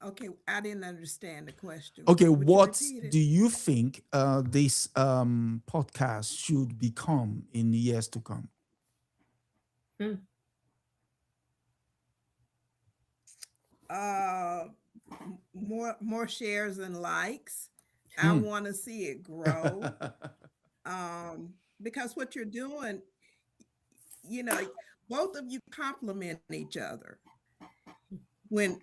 Okay, I didn't understand the question. Okay, Would you what repeat it? do you think this podcast should become in years to come? More shares and likes. I want to see it grow. Because what you're doing, you know, both of you complement each other. When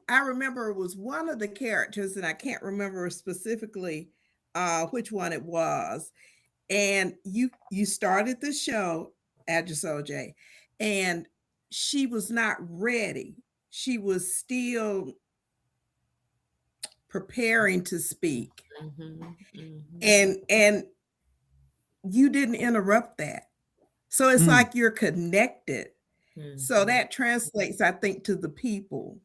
I remember it was one of the characters, and I can't remember specifically which one it was. And you started the show, Adesoji, and she was not ready. She was still preparing to speak. And you didn't interrupt that. So it's like you're connected. So that translates, I think, to the people.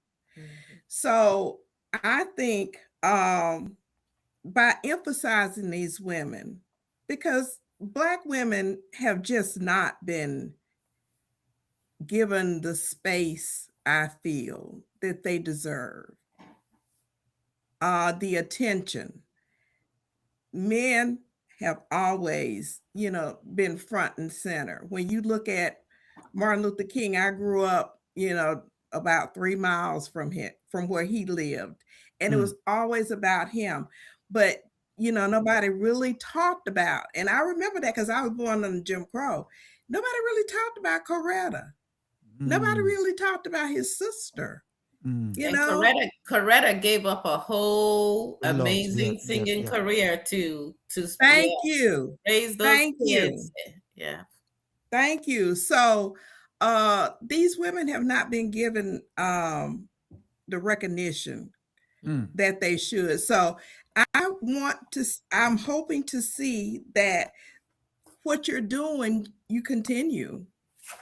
So I think by emphasizing these women, because Black women have just not been given the space, I feel, that they deserve, the attention. Men have always, been front and center. When you look at Martin Luther King, I grew up, about 3 miles from where he lived, and it was always about him. But nobody really talked about, and I remember that because I was born under Jim Crow. Nobody really talked about Coretta. Nobody really talked about his sister. And Coretta gave up a whole amazing singing career to Thank you. raise those kids. Yeah. Thank you. So these women have not been given the recognition that they should. So I'm hoping to see that what you're doing, you continue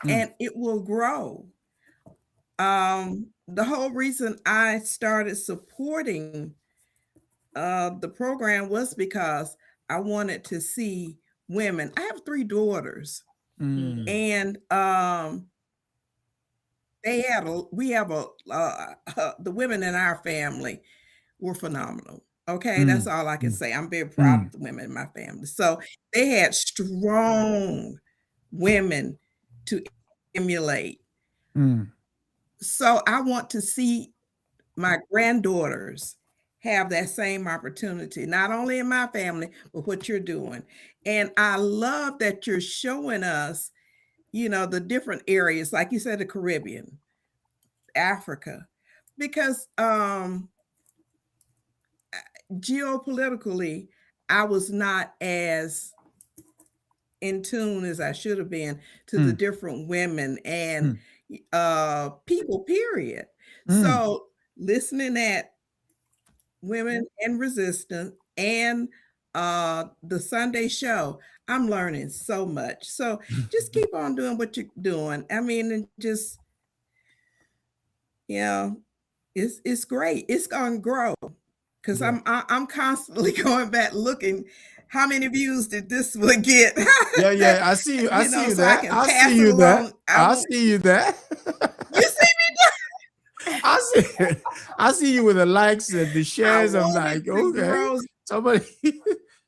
and it will grow. The whole reason I started supporting the program was because I wanted to see women. I have 3 daughters, and the women in our family were phenomenal. Okay, that's all I can say. I'm very proud of the women in my family. So they had strong women to emulate. So I want to see my granddaughters have that same opportunity, not only in my family, but what you're doing. And I love that you're showing us, the different areas, like you said, the Caribbean, Africa, because geopolitically, I was not as in tune as I should have been to the different women and people, period. So listening at Women in Resistance and the Sunday show, I'm learning so much. So just keep on doing what you're doing. I mean, and just, it's great. It's gonna grow because I'm constantly going back looking how many views did this one get. Yeah. I see you. I see you so there. I can I pass see it you there. along. I see you there. You see me? I see, I see you with the likes and the I shares. I'm wanted like, to okay, grow somebody,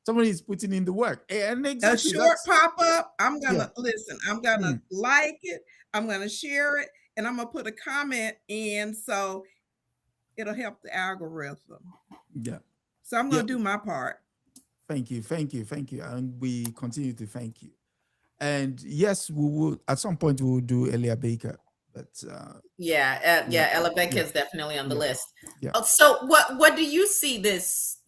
somebody is putting in the work, and a exactly short that's pop-up. I'm yeah. gonna listen, I'm gonna Mm, like it, I'm gonna share it, and I'm gonna put a comment in so it'll help the algorithm. yeah, So I'm yeah. gonna do my part. Thank you, thank you, thank you, and we continue to thank you. And yes, we will at some point we will do Elia Baker, but yeah, Yeah, Ella Beck yeah, is definitely on the yeah, list. yeah. So what do you see this?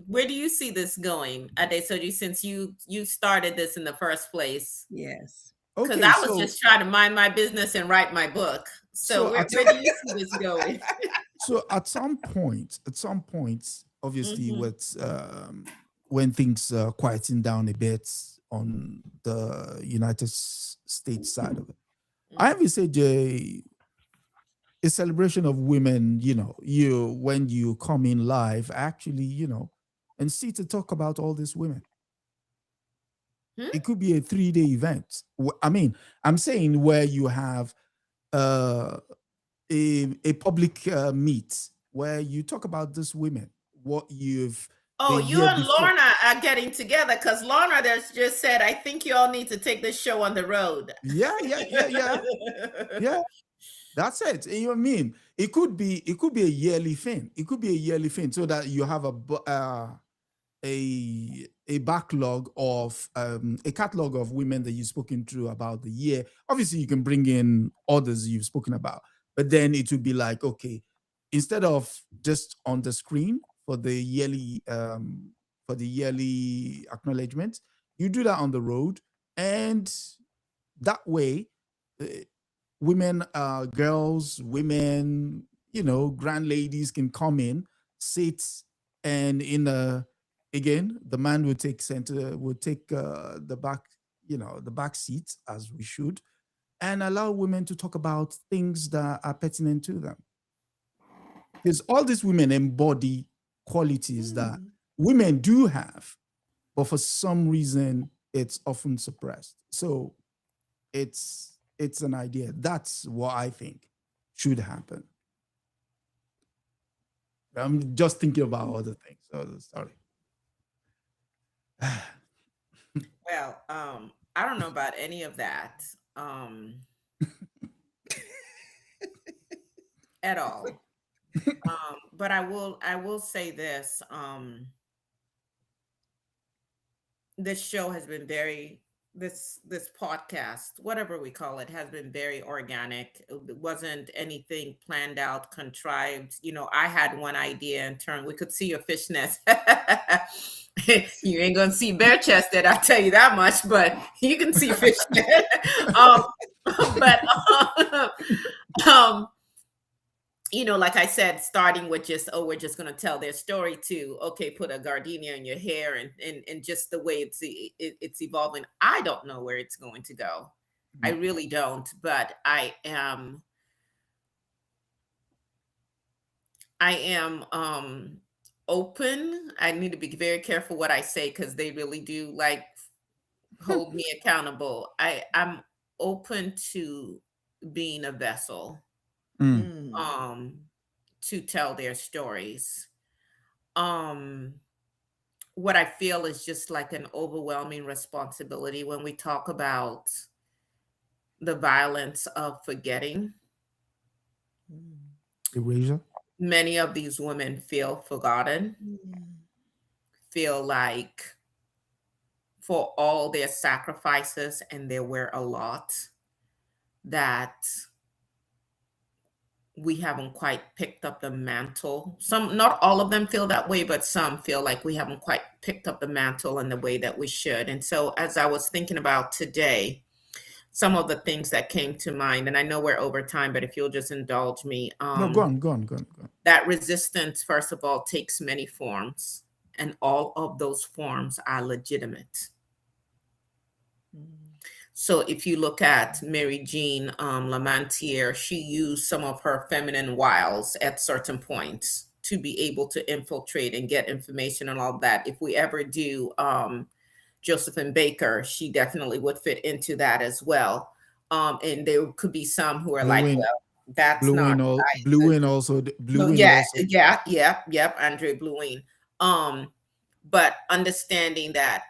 Where do you see this going, Adesoji, since you started this in the first place? Yes. Because Okay, I was just trying to mind my business and write my book. So so where, at where do you see this going? so at some point, obviously, Hmm. with when things quieten down a bit on the United States side of it, I Hmm. envisage a celebration of women. You when you come in live, actually, and see to talk about all these women. Hmm? It could be a 3-day event. I mean, I'm saying where you have uh, a public meet where you talk about these women, what you've the Oh, you year and before. Lorna are getting together because Lorna just said, I think you all need to take this show on the road. Yeah, yeah, yeah, yeah, yeah. That's it. You know what I mean? It could be a yearly thing. It could be a yearly thing, so that you have a backlog of a catalog of women that you've spoken to about the year. Obviously, you can bring in others you've spoken about, but then it would be like, okay, instead of just on the screen for the yearly acknowledgement, you do that on the road, and that way, uh, women, girls, women, grand ladies can come in, sit, and again, the man will take the back, the back seat, as we should, and allow women to talk about things that are pertinent to them. Because all these women embody qualities that Mm. women do have, but for some reason, it's often suppressed. So it's an idea. That's what I think should happen. I'm just thinking about other things. So sorry. Well, I don't know about any of that at all. But I will say this. This show has been very this podcast, whatever we call it, has been very organic. It wasn't anything planned out, contrived. I had one idea in turn. We could see your fishnets. You ain't gonna see bare chested, I'll tell you that much, but you can see fishnet. um, but um, like I said, starting with just, oh, we're just going to tell their story, to, okay, put a gardenia in your hair, and just the way it's evolving. I don't know where it's going to go. I really don't, but I am open. I need to be very careful what I say, because they really do like hold me accountable. I'm open to being a vessel, Mm. Mm. um to tell their stories. um what I feel is just like an overwhelming responsibility when we talk about the violence of forgetting. Mm. Erasure. Many of these women feel forgotten, Mm. feel like for all their sacrifices, and there were a lot, that we haven't quite picked up the mantle. Some, not all of them feel that way, but some feel like we haven't quite picked up the mantle in the way that we should. And so, as I was thinking about today, some of the things that came to mind, and I know we're over time, but if you'll just indulge me, No, go on, go on, go on, go on. that resistance, first of all, takes many forms, and all of those forms are legitimate. Mm. So if you look at Mary Jean Lamantier, she used some of her feminine wiles at certain points to be able to infiltrate and get information and all that. If we ever do Josephine Baker, she definitely would fit into that as well. And there could be some who are By the like, way, well. That's not right. Blue Wayne also. So Blue Wayne yeah, also. yep, Andre Bluin. But understanding that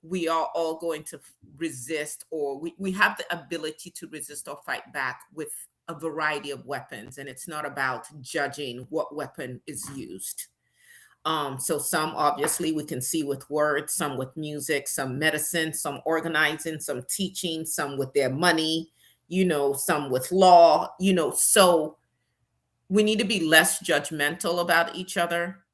we are all going to resist, or we have the ability to resist or fight back with a variety of weapons, and it's not about judging what weapon is used. So some obviously we can see with words, some with music, some medicine, some organizing, some teaching, some with their money, some with law, so we need to be less judgmental about each other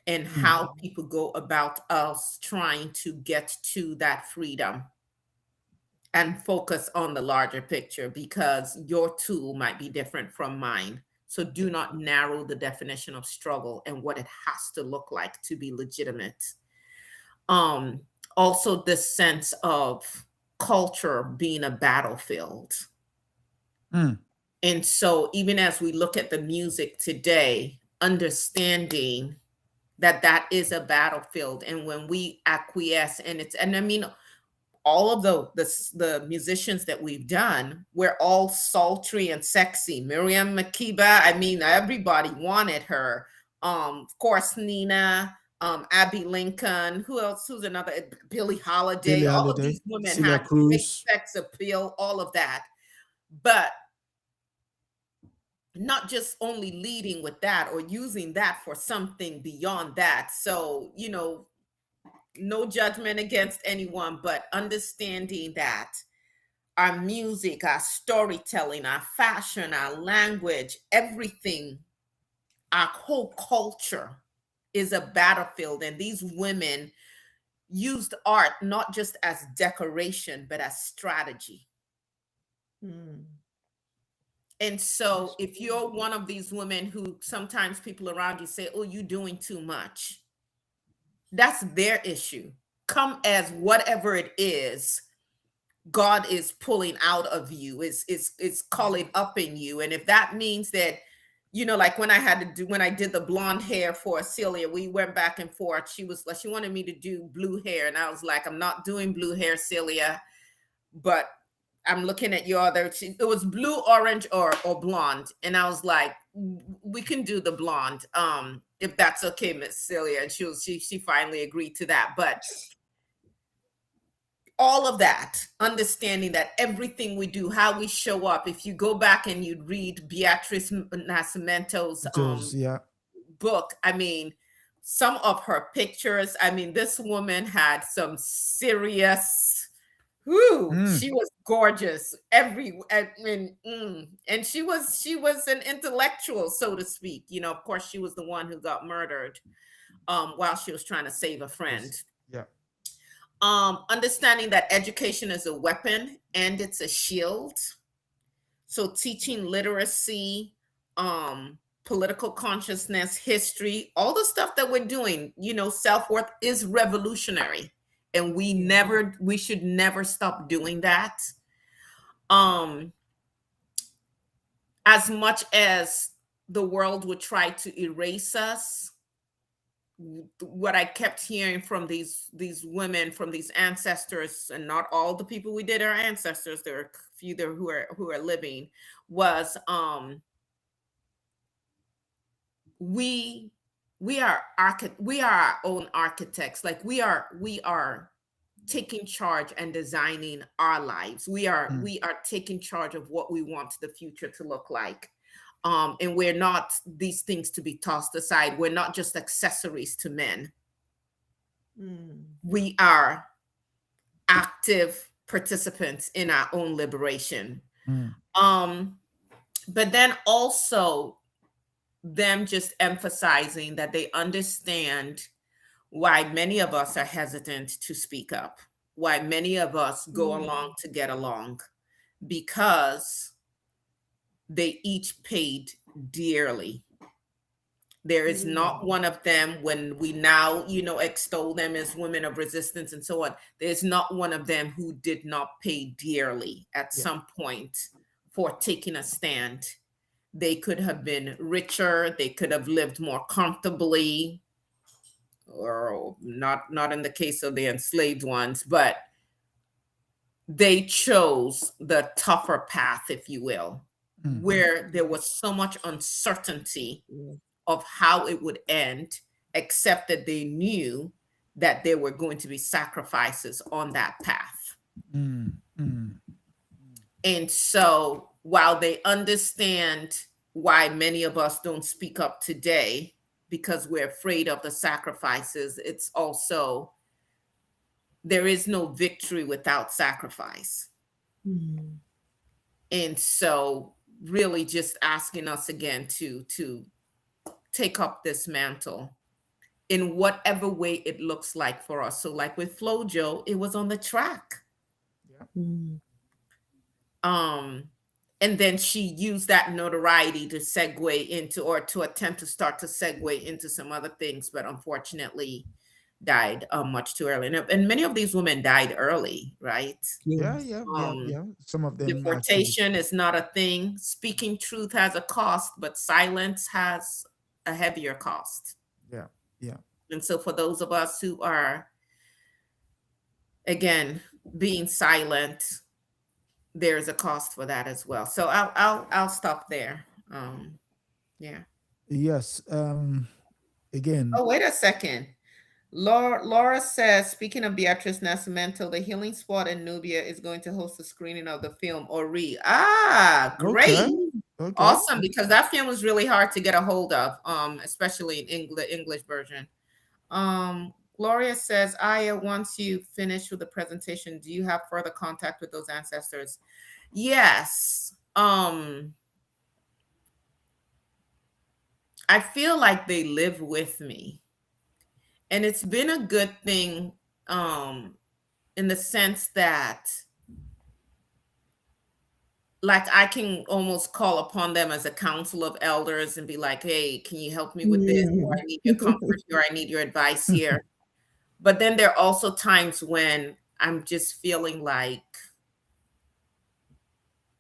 and how people go about us trying to get to that freedom, and focus on the larger picture, because your tool might be different from mine. So do not narrow the definition of struggle and what it has to look like to be legitimate. Also, this sense of culture being a battlefield. And so even as we look at the music today, understanding that that is a battlefield, and when we acquiesce, and I mean, all of the musicians that we've done, we're all sultry and sexy. Miriam Makeba, I mean, everybody wanted her. Of course, Nina, Abby Lincoln, who else? Who's another? Billie Holiday. All of these women Celia had big sex appeal, all of that. But not just only leading with that or using that for something beyond that. So, no judgment against anyone, but understanding that our music, our storytelling, our fashion, our language, everything, our whole culture is a battlefield. And these women used art not just as decoration, but as strategy. And so if you're one of these women who sometimes people around you say, oh, you're doing too much, that's their issue. Come as whatever it is God is pulling out of you, is calling up in you. And if that means that, like when I did the blonde hair for Celia, we went back and forth. She wanted me to do blue hair. And I was like, I'm not doing blue hair, Celia, but I'm looking at your other, it was blue, orange, or blonde. And I was like, we can do the blonde, if that's okay, Miss Celia. And she finally agreed to that. But all of that, understanding that everything we do, how we show up, if you go back and you read Beatrice Nascimento's book, I mean, some of her pictures, I mean, this woman had some serious, she was gorgeous. And she was an intellectual, so to speak. Of course, she was the one who got murdered while she was trying to save a friend. Yeah. Understanding that education is a weapon and it's a shield. So teaching literacy, political consciousness, history, all the stuff that we're doing, self-worth is revolutionary. And we should never stop doing that. As much as the world would try to erase us, what I kept hearing from these women, from these ancestors, and not all the people we did are ancestors, there are a few there who are living, was we are our own architects. Like we are taking charge and designing our lives. We are taking charge of what we want the future to look like. And we're not these things to be tossed aside. We're not just accessories to men. We are active participants in our own liberation. But then also them just emphasizing that they understand why many of us are hesitant to speak up, why many of us go along to get along, because they each paid dearly. There is not one of them, when we now, extol them as women of resistance and so on, there's not one of them who did not pay dearly at some point for taking a stand. They could have been richer, they could have lived more comfortably, or not in the case of the enslaved ones, but they chose the tougher path, if you will. where there was so much uncertainty of how it would end, except that they knew that there were going to be sacrifices on that path. And so while they understand why many of us don't speak up today because we're afraid of the sacrifices, it's also there is no victory without sacrifice. And so really just asking us again to take up this mantle in whatever way it looks like for us. So like with Flojo, it was on the track. And then she used that notoriety to segue into, or to attempt to start to segue into some other things, but unfortunately died much too early. And many of these women died early, right? Yeah. Some of them actually. Deportation is not a thing. Speaking truth has a cost, but silence has a heavier cost. Yeah. And so for those of us who are, again, being silent, there's a cost for that as well. So I'll stop there. Yeah. Yes. Again. Oh, wait a second. Laura says, speaking of Beatrice Nascimento, the Healing Spot in Nubia is going to host a screening of the film Ori. Ah, great. Okay. Awesome, because that film was really hard to get a hold of, especially in the English version. Gloria says, Aya, once you finish with the presentation, do you have further contact with those ancestors? Yes. I feel like they live with me. And it's been a good thing in the sense that like I can almost call upon them as a council of elders and be like, hey, can you help me with this? Or I need your comfort here, I need your advice here. But then there are also times when I'm just feeling like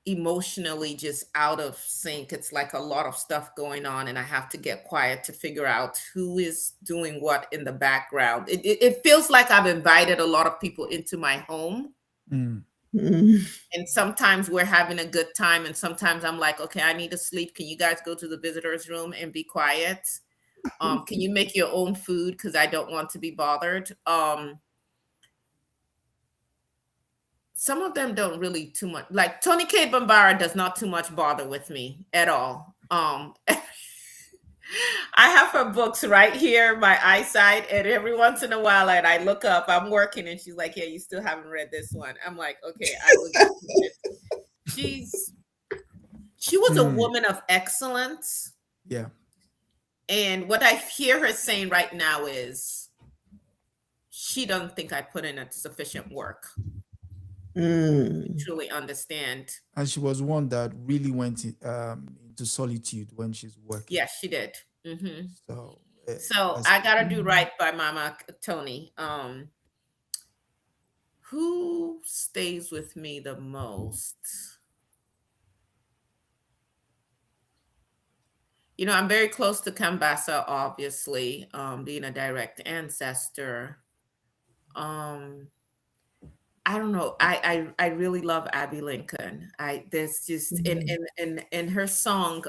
emotionally just out of sync. It's like a lot of stuff going on and I have to get quiet to figure out who is doing what in the background. It feels like I've invited a lot of people into my home. And sometimes we're having a good time and sometimes I'm like, okay, I need to sleep. Can you guys go to the visitors room and be quiet? Can you make your own food? Because I don't want to be bothered. Some of them don't really too much. Like Tony K. Bambara does not too much bother with me at all. I have her books right here, my eyesight, and every once in a while, and I look up, I'm working, and she's like, yeah, you still haven't read this one. I'm like, okay, I will get to it. She was a woman of excellence. Yeah. And what I hear her saying right now is she doesn't think I put in a sufficient work. Truly understand. And she was one that really went into solitude when she's working. Yes, she did. So I gotta do right by Mama Tony. Who stays with me the most? You know, I'm very close to Kambasa, obviously, being a direct ancestor. I don't know. I really love Abby Lincoln. There's just in her song,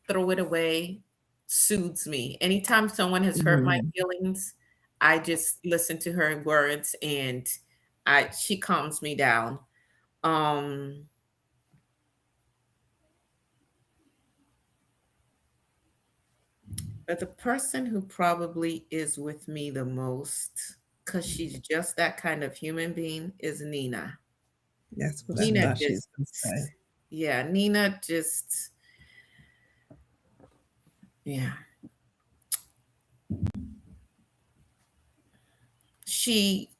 Throw It Away soothes me. Anytime someone has hurt my feelings, I just listen to her words and she calms me down. But the person who probably is with me the most, because she's just that kind of human being, is Nina. That's what Nina I thought just, yeah, Nina just, yeah. She,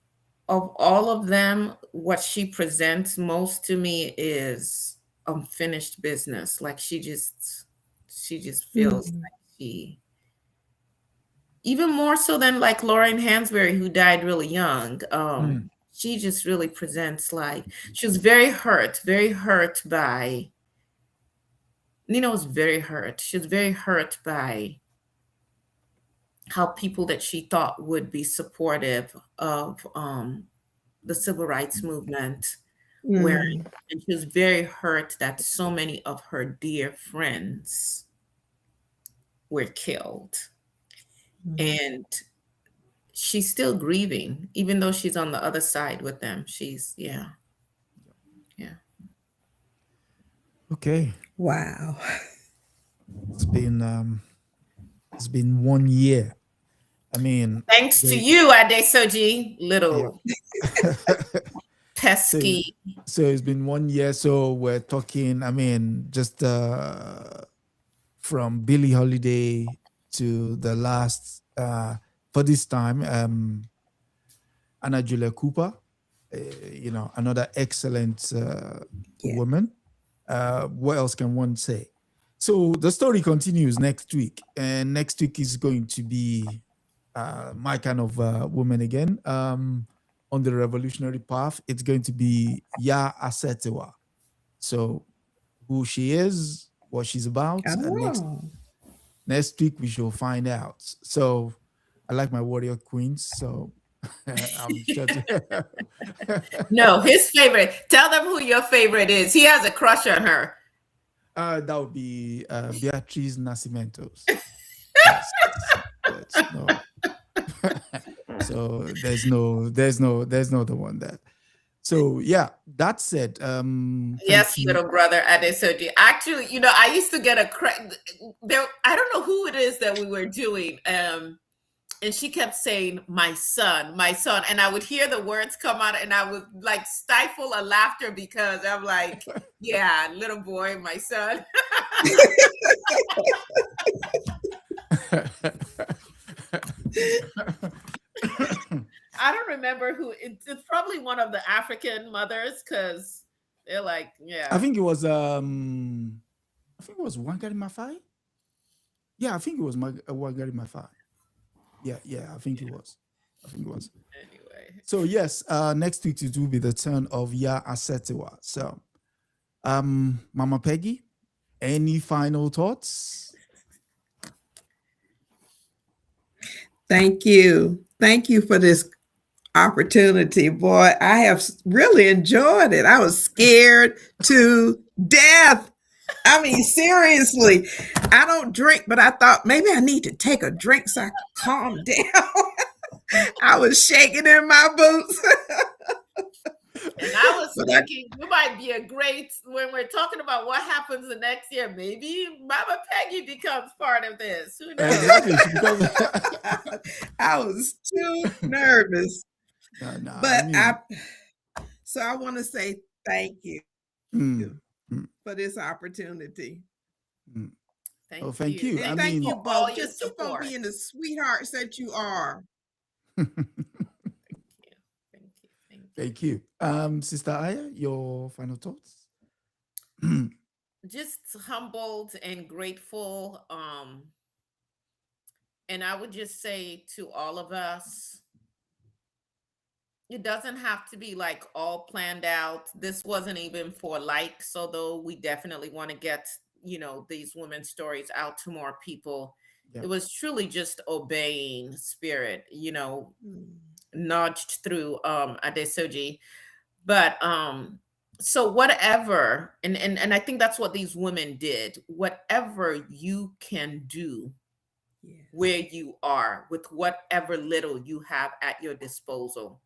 of all of them, what she presents most to me is unfinished business. Like she just feels like she, even more so than like Lauren Hansberry, who died really young. She just really presents like she was very hurt by. Nina was very hurt. She was very hurt by how people that she thought would be supportive of the civil rights movement where Mm. and she was very hurt that so many of her dear friends were killed. Mm. And she's still grieving, even though she's on the other side with them. She's, yeah, yeah. Okay. Wow. It's been 1 year. I mean, Thanks to the you, Adesoji, yeah. little so pesky. so it's been 1 year. So we're talking. I mean, just from Billie Holiday to the last for this time, Anna Julia Cooper. Another excellent Yeah. woman. What else can one say? So the story continues next week, and next week is going to be my kind of woman again. On the revolutionary path, it's going to be Ya Asetewa. So who she is, what she's about, and Oh. next week we shall find out. So I like my warrior queens, so I'm sure to. No, his favorite. Tell them who your favorite is. He has a crush on her. That would be Beatriz Nascimentos. Yes, that's no. So there's no other one there. So yeah, that said, thank Yes, you. little brother Adesoji. Actually, I used to get there. I don't know who it is that we were doing. And she kept saying, my son. And I would hear the words come out and I would like stifle a laughter because I'm like, yeah, little boy, my son. I don't remember who it's probably one of the African mothers because they're like, I yeah. think it was Wangari Maathai. Yeah, I think it was Wangari Maathai. Yeah, I think it was. I think it was. Anyway. So yes, next week it will be the turn of Ya Asetewa. So, Mama Peggy, any final thoughts? Thank you. Thank you for this opportunity, boy. I have really enjoyed it. I was scared to death. I mean, seriously, I don't drink, but I thought maybe I need to take a drink so I can calm down. I was shaking in my boots. And I was But thinking you might be a great when we're talking about what happens the next year. Maybe Mama Peggy becomes part of this. Who knows? Exactly. She becomes. I was too nervous. No, I But mean, I want to say thank you mm, mm, for this opportunity. mm. Thank Oh, thank you. you. And I thank mean, you For all both. your Just keep on support. being the sweethearts that you are. Thank you. Thank you. Thank you. thank you. Sister Aya, your final thoughts? Just humbled and grateful. And I would just say to all of us, it doesn't have to be like all planned out. This wasn't even for likes, although we definitely want to get, these women's stories out to more people. Yeah. It was truly just obeying spirit, Mm. nudged through Adesoji. But so whatever, and I think that's what these women did. Whatever you can do Yes. where you are with whatever little you have at your disposal.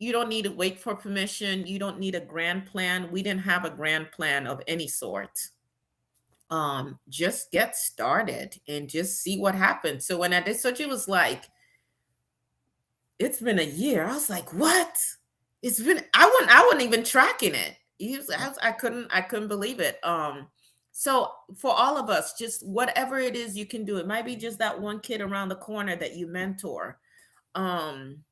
You don't need to wait for permission. You don't need a grand plan. We didn't have a grand plan of any sort. Just get started and just see what happens. So when Adesoji was like, it's been a year, I was like, what? It's been I wasn't even tracking it. I couldn't believe it. So for all of us, just whatever it is you can do, it might be just that one kid around the corner that you mentor. Um,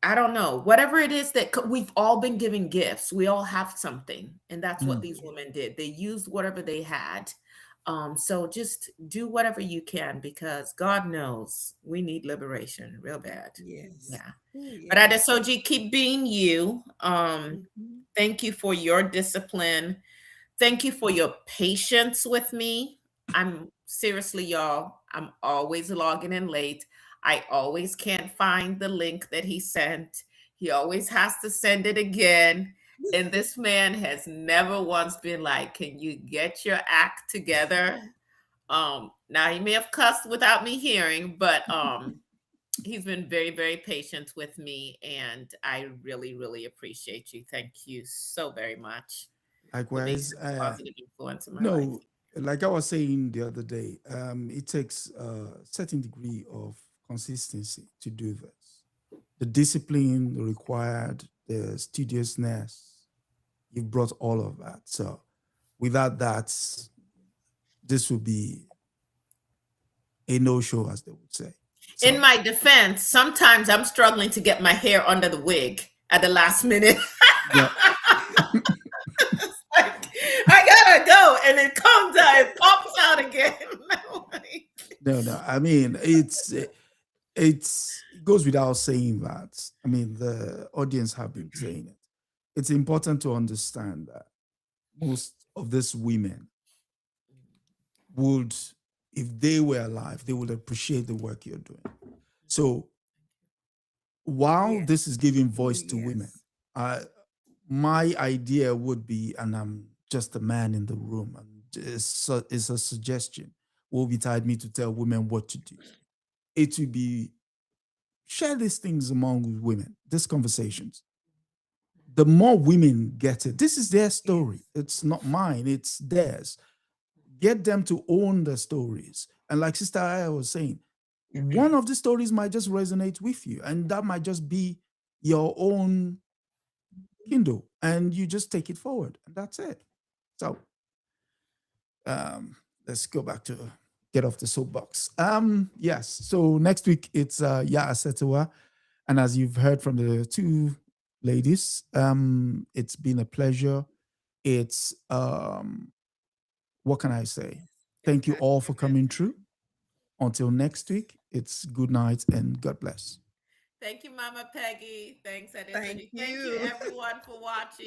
I don't know. Whatever it is we've all been given gifts. We all have something. And that's what Mm, these women did. They used whatever they had. So just do whatever you can because God knows we need liberation real bad. Yes. Yeah. Oh, But yes. Adesoji, keep being you. Mhm. Thank you for your discipline. Thank you for your patience with me. I'm seriously, y'all, I'm always logging in late. I always can't find the link that he sent. He always has to send it again. And this man has never once been like, can you get your act together? Now he may have cussed without me hearing, but he's been very, very patient with me, and I really, really appreciate you. Thank you so very much for being Likewise, such a positive influence in my life. no, like I was saying the other day, it takes a certain degree of consistency to do this. The discipline required, the studiousness, you've brought all of that. So without that, this would be a no-show, as they would say. So, In my defense, sometimes I'm struggling to get my hair under the wig at the last minute. yeah, Like, I gotta go, and it comes out, it pops out again. Like, no. I mean, it goes without saying that. I mean, the audience have been saying it. It's important to understand that most of these women would, if they were alive, they would appreciate the work you're doing. So while Yes. this is giving Oh, voice to women, yes. my idea would be, and I'm just a man in the room, and it's a suggestion, will be tied me to tell women what to do. It would be share these things among women, these conversations. The more women get it, this is their story. Yes. It's not mine, it's theirs. Get them to own the stories. And like Sister Aya was saying, one of the stories might just resonate with you, and that might just be your own Kindle, and you just take it forward, and that's it. So let's go back to get off the soapbox. Yes. So next week it's Ya Asetewa, and as you've heard from the two ladies, it's been a pleasure. It's what can I say? Thank you all for coming through. Until next week, it's good night and God bless. thank you, Mama Peggy. Thanks, Adesoji. Thank Thank you, you. everyone, for watching.